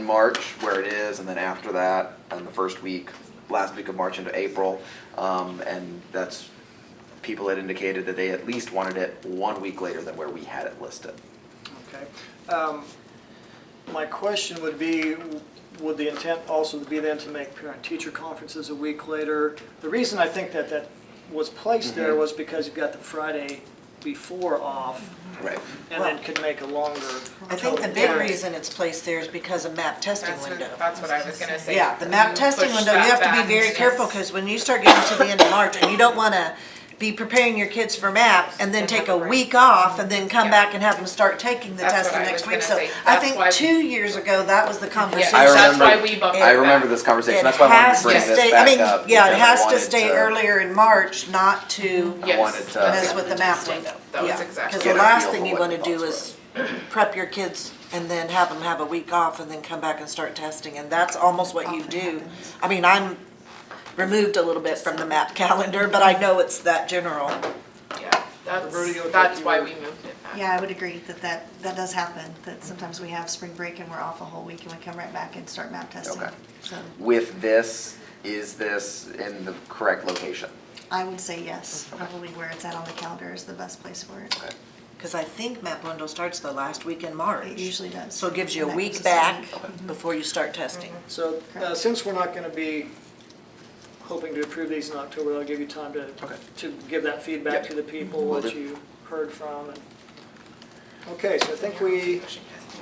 S3: March where it is, and then after that, on the first week, last week of March into April, and that's, people had indicated that they at least wanted it 1 week later than where we had it listed.
S1: Okay. My question would be, would the intent also be then to make parent-teacher conferences a week later? The reason I think that was placed there was because you've got the Friday before off,
S3: Right.
S1: and then could make a longer.
S2: I think the big reason it's placed there is because of map testing window.
S7: That's what I was gonna say.
S2: Yeah, the map testing
S7: Push
S2: window, you
S7: that
S2: have to be
S7: back.
S2: very careful, because when you start getting to the end of March, and you don't want to be preparing your kids for MAP and then take a week off and then come back and have them start taking the
S7: That's
S2: test
S7: what
S2: the
S7: I
S2: next
S7: was
S2: week.
S7: gonna
S2: So
S7: say.
S2: I
S7: That's
S2: think
S7: why-
S2: 2 years ago, that was the conversation.
S3: I
S7: that's
S3: remember,
S7: why we bumped it
S3: I remember
S7: back.
S3: this conversation,
S2: It
S3: that's why I wanted
S2: has
S3: to bring
S2: to
S3: this
S2: stay,
S3: back
S2: I mean,
S3: up.
S2: yeah, it
S3: because I
S2: has to
S3: wanted
S2: stay earlier in March, not to
S3: I wanted to.
S2: mess with the MAP window.
S7: That was
S2: Yeah,
S7: exactly
S2: because
S3: Get
S2: the
S3: a
S2: last
S3: feel
S2: thing
S3: for
S2: you
S3: what
S2: want to
S3: the
S2: do
S3: thoughts
S2: is prep your kids and then have them have a week off and then come back and start testing, and that's almost what you do. I mean, I'm removed a little bit from the MAP calendar, but I know it's that general.
S7: Yeah, that's why we moved it back.
S9: Yeah, I would agree that does happen, that sometimes we have spring break and we're off a whole week and we come right back and start MAP testing.
S3: Okay.
S9: So
S3: With this, is this in the correct location?
S9: I would say yes, probably where it's at on the calendar is the best place for it.
S3: Okay.
S2: Because I think MAP window starts the last week in March.
S9: It usually does.
S2: So it gives you a
S9: And that
S2: week
S9: gives us
S2: back
S9: week.
S2: before you start testing.
S1: So since we're not going to be hoping to approve these in October, I'll give you time to give that feedback to the people,
S3: Will
S1: what
S3: do.
S1: you heard from. And okay, so I think we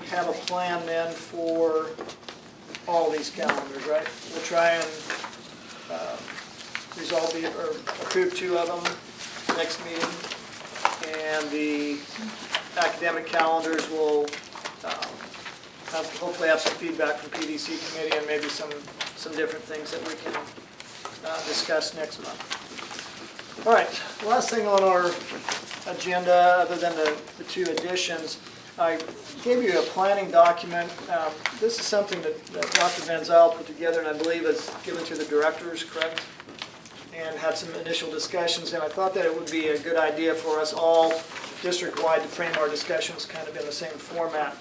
S1: have a plan then for all these calendars, right? We'll try and resolve or approve 2 of them next meeting. And the academic calendars will hopefully have some feedback from PDC committee and maybe some different things that we can discuss next month. All right, last thing on our agenda, other than the 2 additions, I gave you a planning document. This is something that Dr. Van Zyl put together and I believe is given to the directors, correct? And had some initial discussions, and I thought that it would be a good idea for us all district-wide to frame our discussions kind of in the same format.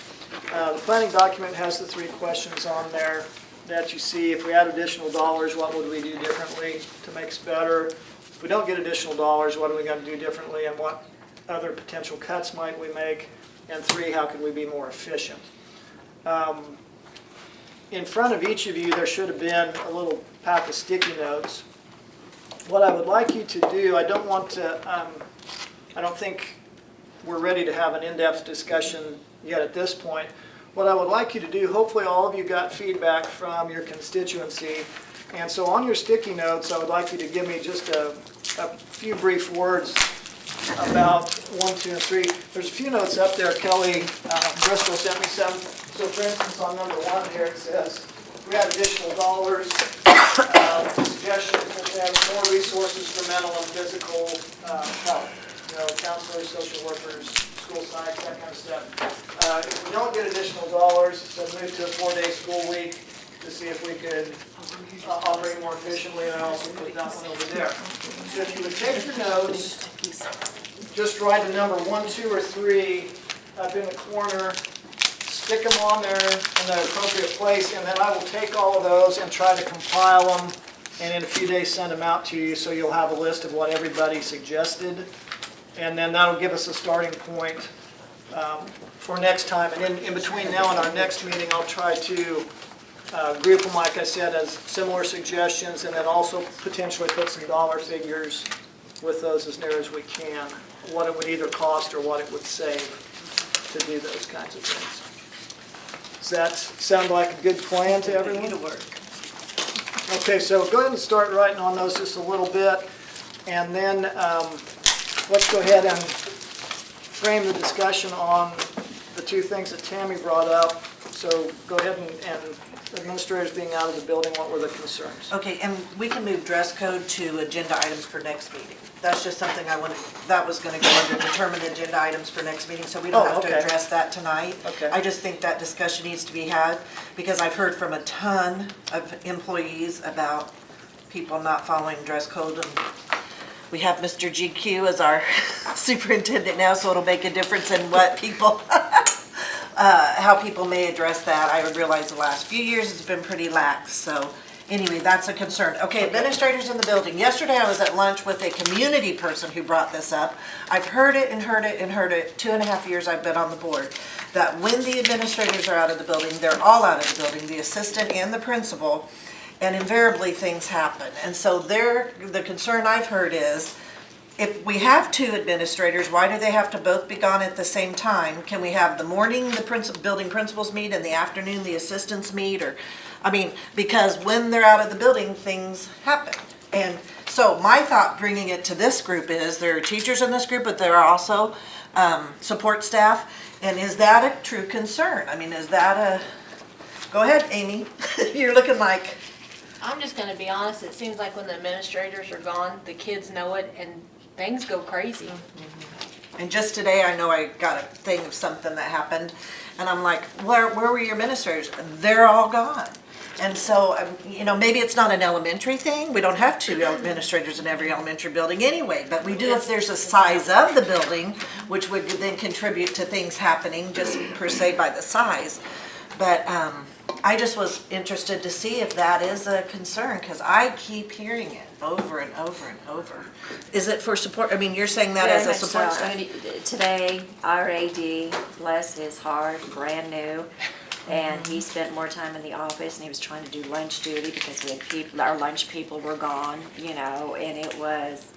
S1: The planning document has the 3 questions on there that you see. If we add additional dollars, what would we do differently to make us better? If we don't get additional dollars, what are we going to do differently, and what other potential cuts might we make? And 3, how can we be more efficient? In front of each of you, there should have been a little pack of sticky notes. What I would like you to do, I don't think we're ready to have an in-depth discussion yet at this point. What I would like you to do, hopefully all of you got feedback from your constituency, and so on your sticky notes, I would like you to give me just a few brief words about 1, 2, and 3. There's a few notes up there. Kelly Bristol sent me some. So for instance, on number 1 here, it says, we have additional dollars. Suggestions to have more resources for mental and physical health. Counselors, social workers, school science, that kind of stuff. If we don't get additional dollars, so move to a 4-day school week to see if we could operate more efficiently, and I also put that one over there. So if you would take your notes, just write a number 1, 2, or 3 up in the corner, stick them on there in the appropriate place, and then I will take all of those and try to compile them, and in a few days send them out to you so you'll have a list of what everybody suggested. And then that'll give us a starting point for next time. And in between now and our next meeting, I'll try to group them, like I said, as similar suggestions, and then also potentially put some dollar figures with those as near as we can, what it would either cost or what it would save to do those kinds of things. Does that sound like a good plan to everyone? Okay, so go ahead and start writing on those just a little bit, and then let's go ahead and frame the discussion on the 2 things that Tammy brought up. So go ahead and administrators being out of the building, what were the concerns?
S2: Okay, and we can move dress code to agenda items for next meeting. That's just something I wanted, that was gonna go under determine agenda items for next meeting, so we don't have to address that tonight.
S1: Okay.
S2: I just think that discussion needs to be had, because I've heard from a ton of employees about people not following dress code, and we have Mr. GQ as our superintendent now, so it'll make a difference in what people, how people may address that. I would realize the last few years it's been pretty lax, so anyway, that's a concern. Okay, administrators in the building. Yesterday I was at lunch with a community person who brought this up. I've heard it and heard it and heard it 2.5 years I've been on the board, that when the administrators are out of the building, they're all out of the building, the assistant and the principal, and invariably things happen. And so the concern I've heard is, if we have 2 administrators, why do they have to both be gone at the same time? Can we have the morning the building principals meet and the afternoon the assistants meet? Or, I mean, because when they're out of the building, things happen. And So my thought bringing it to this group is there are teachers in this group, but there are also support staff. And is that a true concern? I mean, is that a, go ahead, Amy. You're looking like,
S14: I'm just gonna be honest, it seems like when the administrators are gone, the kids know it and things go crazy.
S2: and just today I know I got a thing of something that happened. And I'm like, where were your administrators? And they're all gone. And so, you know, maybe it's not an elementary thing. We don't have 2 administrators in every elementary building anyway, but we do if there's a size of the building, which would then contribute to things happening just per se by the size. But I just was interested to see if that is a concern, because I keep hearing it over and over and over. Is it for support? I mean, you're saying that as a support
S5: So,
S2: staff?
S5: I mean, today, our AD, bless his heart, brand new, and he spent more time in the office, and he was trying to do lunch duty because we had people, our lunch people were gone, you know, and it was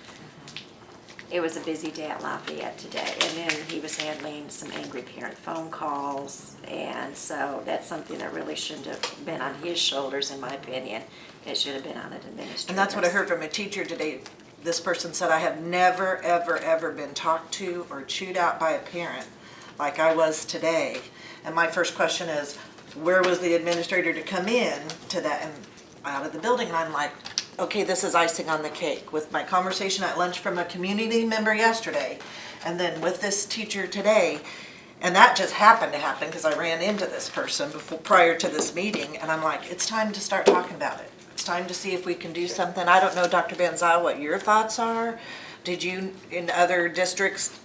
S5: a busy day at Lafayette today. And then he was handling some angry parent phone calls, and so that's something that really shouldn't have been on his shoulders, in my opinion. It should have been on an administrator.
S2: And that's what I heard from a teacher today. This person said, I have never, ever, ever been talked to or chewed out by a parent like I was today. And my first question is, where was the administrator to come in to that and out of the building? And I'm like, okay, this is icing on the cake. With my conversation at lunch from a community member yesterday, and then with this teacher today, and that just happened to happen because I ran into this person prior to this meeting, and I'm like, it's time to start talking about it. It's time to see if we can do something. I don't know, Dr. Van Zyl, what your thoughts are. Did you, in other districts,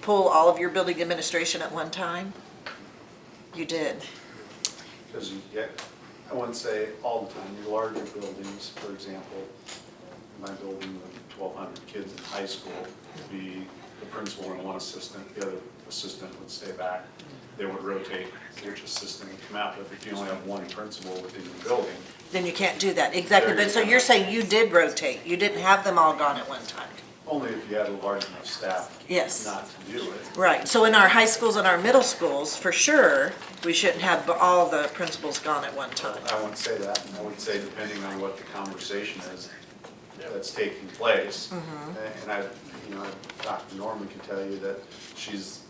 S2: pull all of your building administration at one time? You did.
S12: Because you get, I wouldn't say all the time, your larger buildings, for example, my building with 1,200 kids in high school would be the principal and 1 assistant, the other assistant would stay back. They would rotate which assistant would come out, but if you only have 1 principal within your building.
S2: Then you can't do that, exactly. But so you're saying you did rotate, you didn't have them all gone at one time?
S12: Only if you had a large enough staff.
S2: Yes.
S12: Not to do it.
S2: Right, so in our high schools and our middle schools, for sure, we shouldn't have all the principals gone at one time.
S12: I wouldn't say that. I would say depending on what the conversation is that's taking place. And I, you know, Dr. Norman can tell you that she's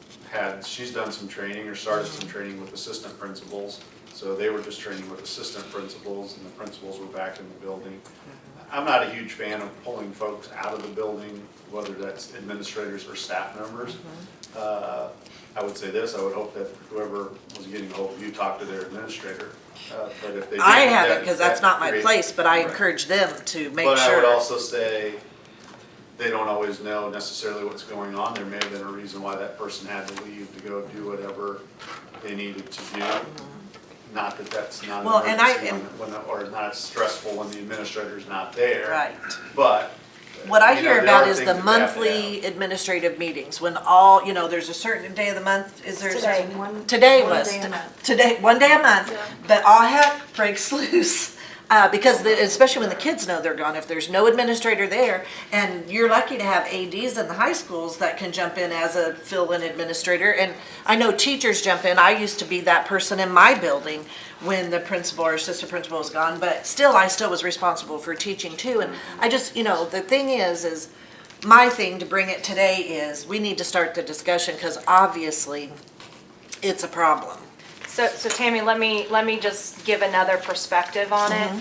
S12: done some training or started some training with assistant principals. So they were just training with assistant principals and the principals were back in the building. I'm not a huge fan of pulling folks out of the building, whether that's administrators or staff members. I would say this, I would hope that whoever was getting a hold of you talked to their administrator. But if they
S2: I
S12: didn't,
S2: haven't, because that's not my
S12: creates-
S2: place, but I
S12: Right.
S2: encourage them to make
S12: But I would
S2: sure.
S12: also say, they don't always know necessarily what's going on. There may have been a reason why that person had to leave to go do whatever they needed to do. Not that that's not an
S2: Well, and I
S12: emergency or not stressful when the administrator's not there.
S2: Right.
S12: But.
S2: What I
S12: you know,
S2: hear
S12: there
S2: about
S12: are
S2: is
S12: things
S2: the
S12: that we have to
S2: monthly
S12: have.
S2: administrative meetings, when all, you know, there's a certain day of the month, is there?
S9: Today,
S2: Today
S9: one
S2: was,
S9: day a month.
S2: today, 1 day a month, but all heck breaks loose. Because especially when the kids know they're gone, if there's no administrator there, and you're lucky to have ADs in the high schools that can jump in as a fill-in administrator, and I know teachers jump in. I used to be that person in my building when the principal or assistant principal was gone, but still, I still was responsible for teaching too, and I just, you know, the thing is my thing to bring it today is, we need to start the discussion, because obviously, it's a problem.
S8: So Tammy, let me just give another perspective on it.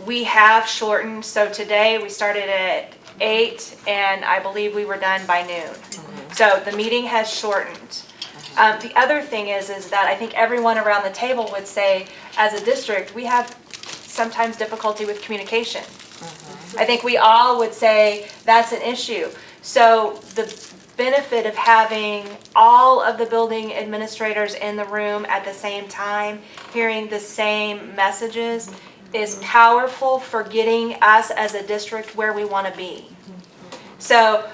S8: We have shortened, so today we started at 8 and I believe we were done by noon. So the meeting has shortened. The other thing is that I think everyone around the table would say, as a district, we have sometimes difficulty with communication. I think we all would say that's an issue. So the benefit of having all of the building administrators in the room at the same time, hearing the same messages, is powerful for getting us as a district where we want to be. So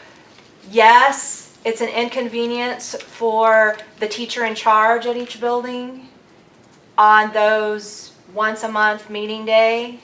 S8: yes, it's an inconvenience for the teacher in charge at each building on those once a month meeting day,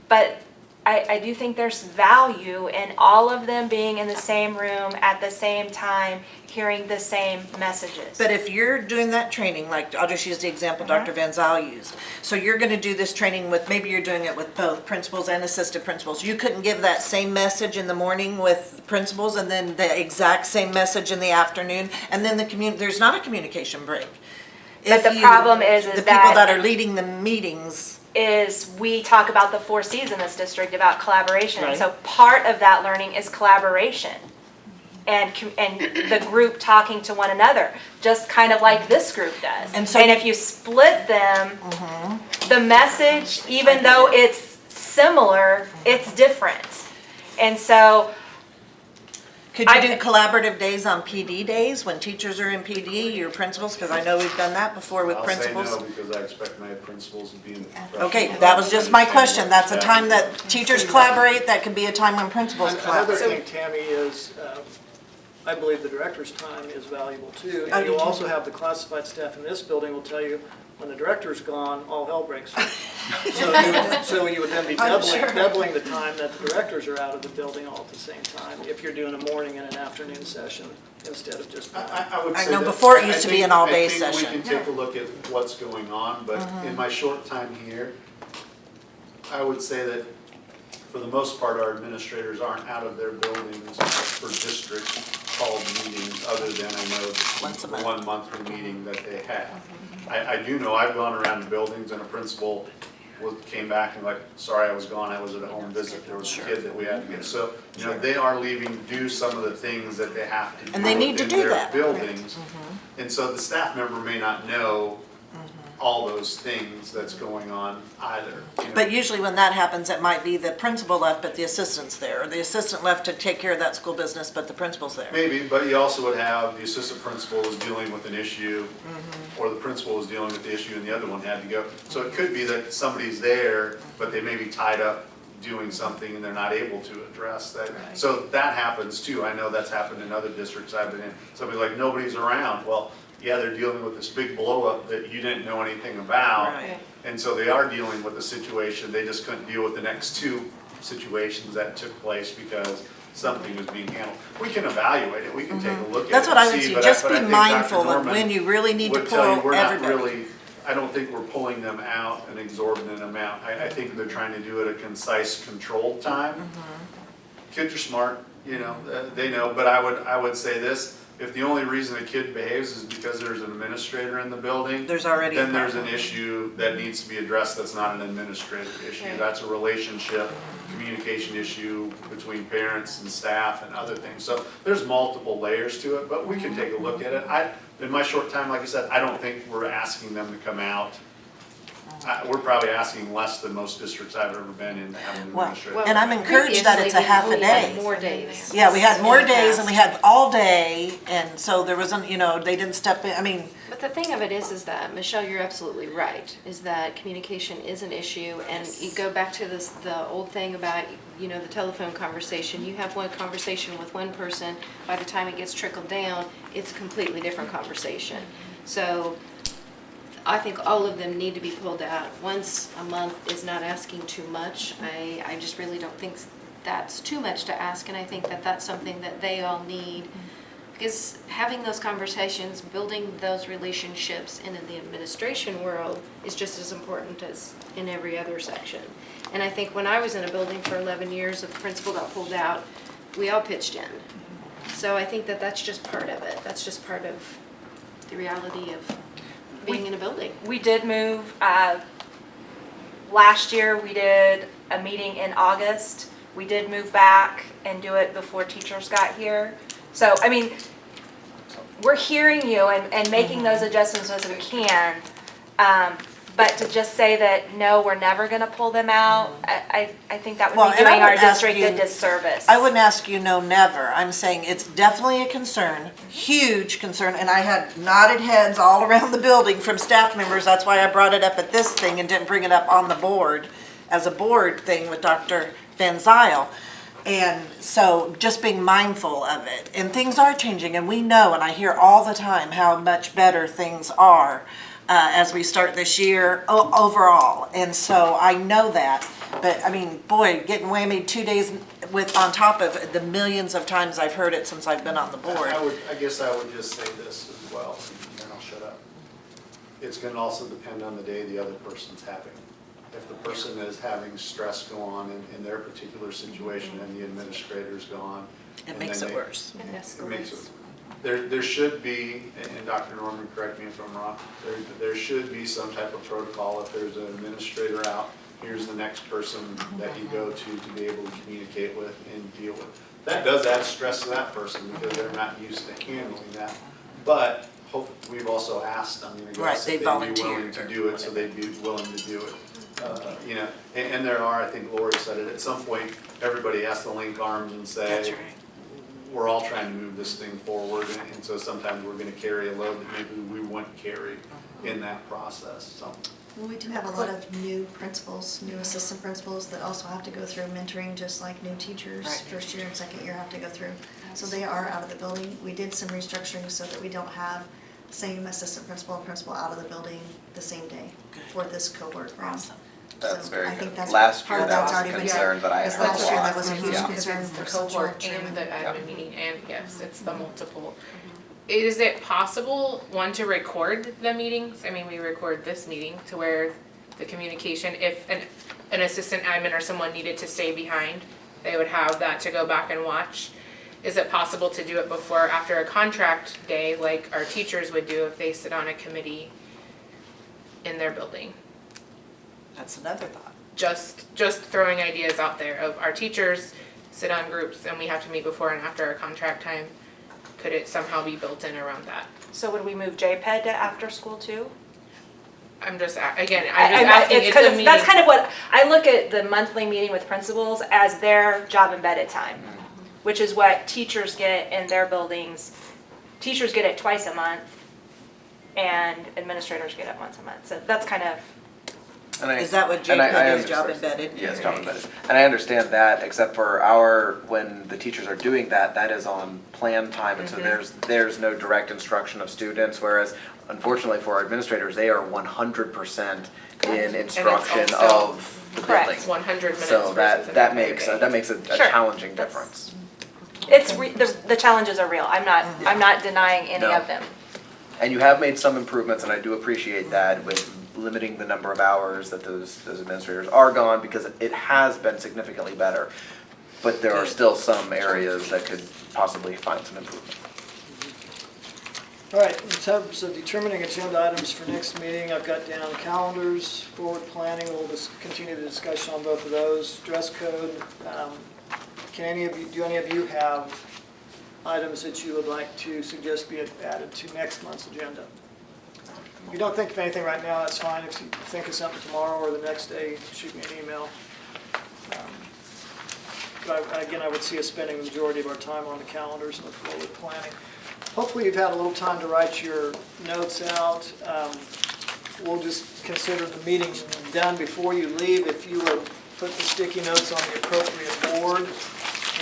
S8: but I do think there's value in all of them being in the same room at the same time, hearing the same messages.
S2: But if you're doing that training, like, I'll just use the example Dr. Van Zyl used. So you're gonna do this training with, maybe you're doing it with both principals and assistant principals. You couldn't give that same message in the morning with principals and then the exact same message in the afternoon, and then there's not a communication break.
S8: But the problem is
S2: the people
S8: that-
S2: that are leading the meetings.
S8: Is we talk about the 4 C's in this district about collaboration. And
S2: Right.
S8: so part of that learning is collaboration and the group talking to one another, just kind of like this group does.
S2: And so-
S8: if you split them, the message, even though it's similar, it's different. And so
S2: Could you do collaborative days on PD days when teachers are in PD, your principals? Because I know we've done that before with principals.
S12: I'll say no because I expect my principals to be in the professional.
S2: Okay, that was just my question. That's a time that teachers collaborate, that could be a time when principals
S1: Another
S2: collaborate.
S1: thing, Tammy, is I believe the director's time is valuable too.
S2: I
S1: And
S2: do
S1: you'll
S2: too.
S1: also have the classified staff in this building will tell you, when the director's gone, all hell breaks loose. So you would then be
S2: I'm sure.
S1: doubling the time that the directors are out of the building all at the same time, if you're doing a morning and an afternoon session instead of just.
S12: I would
S2: I
S12: say
S2: know
S12: that-
S2: before it
S12: I
S2: used to be
S12: think-
S2: an all-day
S12: I think
S2: session.
S12: we can take a look at what's going on, but in my short time here, I would say that for the most part, our administrators aren't out of their buildings for district called meetings, other than I know
S2: Once a
S12: the
S2: month.
S12: one monthly meeting that they have. I do know I've gone around the buildings and a principal came back and like, sorry, I was gone, I was at a home visit, there was a kid that we had to get. So, you know, they are leaving to do some of the things that they have to do
S2: And they need to
S12: within
S2: do
S12: their
S2: that.
S12: buildings. And so the staff member may not know all those things that's going on either. you know.
S2: But usually when that happens, it might be the principal left, but the assistant's there, or the assistant left to take care of that school business, but the principal's there.
S12: Maybe, but you also would have the assistant principal is dealing with an issue, or the principal is dealing with the issue and the other one had to go. So it could be that somebody's there, but they may be tied up doing something and they're not able to address that. So that happens too. I know that's happened in other districts I've been in. Somebody's like, nobody's around. Well, yeah, they're dealing with this big blow up that you didn't know anything about.
S2: Right.
S12: And so they are dealing with the situation. They just couldn't deal with the next 2 situations that took place because something was being handled. We can evaluate it, we can take a look at it.
S2: That's what I would
S12: and
S2: say,
S12: see, but
S2: just
S12: but
S2: be
S12: I think Dr.
S2: mindful of
S12: Norman
S2: when you really need to
S12: would tell you
S2: pull
S12: we're not
S2: everybody.
S12: really, I don't think we're pulling them out an exorbitant amount. I think they're trying to do it a concise, controlled time. Kids are smart, you know, they know, but I would say this, if the only reason a kid behaves is because there's an administrator in the building,
S2: There's already a
S12: then there's an
S2: problem.
S12: issue that needs to be addressed that's not an administrative issue.
S4: Right.
S12: That's a relationship, communication issue between parents and staff and other things. So there's multiple layers to it, but we can take a look at it. In my short time, like I said, I don't think we're asking them to come out. We're probably asking less than most districts I've ever been in to have an
S2: Well,
S12: administrator.
S2: and I'm encouraged that it's a half a
S4: Previously, we had
S2: day.
S4: more days.
S2: Yeah, we had more
S4: in the
S2: days and we
S4: past.
S2: had all day, and so there wasn't, you know, they didn't step in, I mean,
S4: But the thing of it is that, Michelle, you're absolutely right, is that communication is an issue, and you go back to this, the old thing about, you know, the telephone conversation. You have one conversation with one person, by the time it gets trickled down, it's a completely different conversation. So I think all of them need to be pulled out. Once a month is not asking too much. I just really don't think that's too much to ask, and I think that that's something that they all need. Because having those conversations, building those relationships in the administration world is just as important as in every other section. And I think when I was in a building for 11 years, if the principal got pulled out, we all pitched in. So I think that that's just part of it. That's just part of the reality of being in a building.
S8: We did move, last year we did a meeting in August. We did move back and do it before teachers got here. So, I mean, we're hearing you and making those adjustments as we can. But to just say that, no, we're never gonna pull them out, I think that
S2: Well,
S8: would be
S2: and I
S8: doing our
S2: would ask
S8: district
S2: you-
S8: a disservice.
S2: I wouldn't ask you no, never. I'm saying it's definitely a concern, huge concern, and I had nodded heads all around the building from staff members. That's why I brought it up at this thing and didn't bring it up on the board as a board thing with Dr. Van Zyl. And so just being mindful of it. And things are changing, and we know, and I hear all the time how much better things are as we start this year overall. And so I know that. But, I mean, boy, getting whammied 2 days with, on top of the millions of times I've heard it since I've been on the board.
S12: I guess I would just say this as well, and then I'll shut up. It's gonna also depend on the day the other person's having. If the person is having stress go on in their particular situation and the administrator's gone.
S2: It makes it worse.
S12: It makes it, there should be, and Dr. Norman, correct me if I'm wrong, there should be some type of protocol. If there's an administrator out, here's the next person that you go to be able to communicate with and deal with. That does add stress to that person because they're not used to handling that. But we've also asked, I mean, I
S2: Right,
S12: guess
S2: they
S12: if they'd be willing
S2: volunteered
S12: to do it, so they'd be willing to do it. You know, and there are, I think Lori said it, at some point, everybody has to link arms and
S2: That's
S12: say,
S2: right.
S12: we're all trying to move this thing forward, and so sometimes we're gonna carry a load that maybe we wouldn't carry in that process, so.
S9: Well, we do have a lot of new principals, new assistant principals that also have to go through mentoring, just like new teachers,
S2: Right.
S9: first year and second year have to go through. So they are out of the building. We did some restructuring so that we don't have same assistant principal and principal out of the building the same day for this cohort.
S2: Awesome.
S3: That's
S9: So
S3: very
S9: I think
S3: good.
S9: that's
S3: Last
S9: part
S3: year,
S9: of
S3: that
S9: that's
S3: was a
S9: already been
S3: concern that I
S9: because
S3: heard a
S9: last year that
S3: lot.
S9: was a huge
S3: Yeah.
S9: concern
S7: It's the
S9: for social
S7: cohort
S9: training.
S7: and the admin meeting, and yes, it's the multiple. Is it possible, one, to record the meetings? I mean, we record this meeting to where the communication, if an assistant admin or someone needed to stay behind, they would have that to go back and watch. Is it possible to do it before or after a contract day, like our teachers would do if they sit on a committee in their building?
S2: That's another thought.
S7: Just throwing ideas out there of our teachers sit on groups and we have to meet before and after our contract time. Could it somehow be built in around that?
S8: So would we move JPED to after school too?
S7: I'm just asking,
S8: It's
S7: it's
S8: kind
S7: a
S8: of,
S7: meeting.
S8: that's kind of what, I look at the monthly meeting with principals as their job embedded time, which is what teachers get in their buildings. Teachers get it twice a month and administrators get it once a month. So that's kind of,
S2: Is that what
S3: and I
S2: JPEG is,
S3: understand.
S2: job embedded?
S3: Yes, job embedded. And I understand that, except for when the teachers are doing that, that is on plan time, and so there's no direct instruction of students, whereas unfortunately for our administrators, they are 100% in instruction
S7: also-
S3: of the
S8: Correct.
S3: building.
S7: 100 minutes
S3: So
S7: versus
S3: that
S7: an
S3: makes,
S7: entire day.
S3: a
S8: Sure.
S3: challenging
S8: That's-
S3: difference.
S8: the challenges are real. I'm not denying any
S3: No.
S8: of them.
S3: And you have made some improvements, and I do appreciate that with limiting the number of hours that those administrators are gone, because it has been significantly better. But there are still some areas that could possibly find some improvement.
S1: All right, in terms of determining agenda items for next meeting, I've got down calendars, forward planning, we'll just continue the discussion on both of those. Dress code, do any of you have items that you would like to suggest be added to next month's agenda? If you don't think of anything right now, that's fine. If you think of something tomorrow or the next day, shoot me an email. But again, I would see us spending the majority of our time on the calendars and the forward planning. Hopefully you've had a little time to write your notes out. We'll just consider the meeting done before you leave. If you would put the sticky notes on the appropriate board,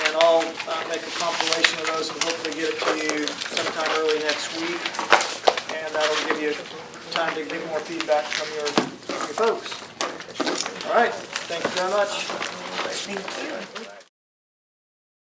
S1: and I'll make a compilation of those and hopefully get it to you sometime early next week. And that'll give you time to get more feedback from your folks. All right, thank you very much.
S2: Thank you.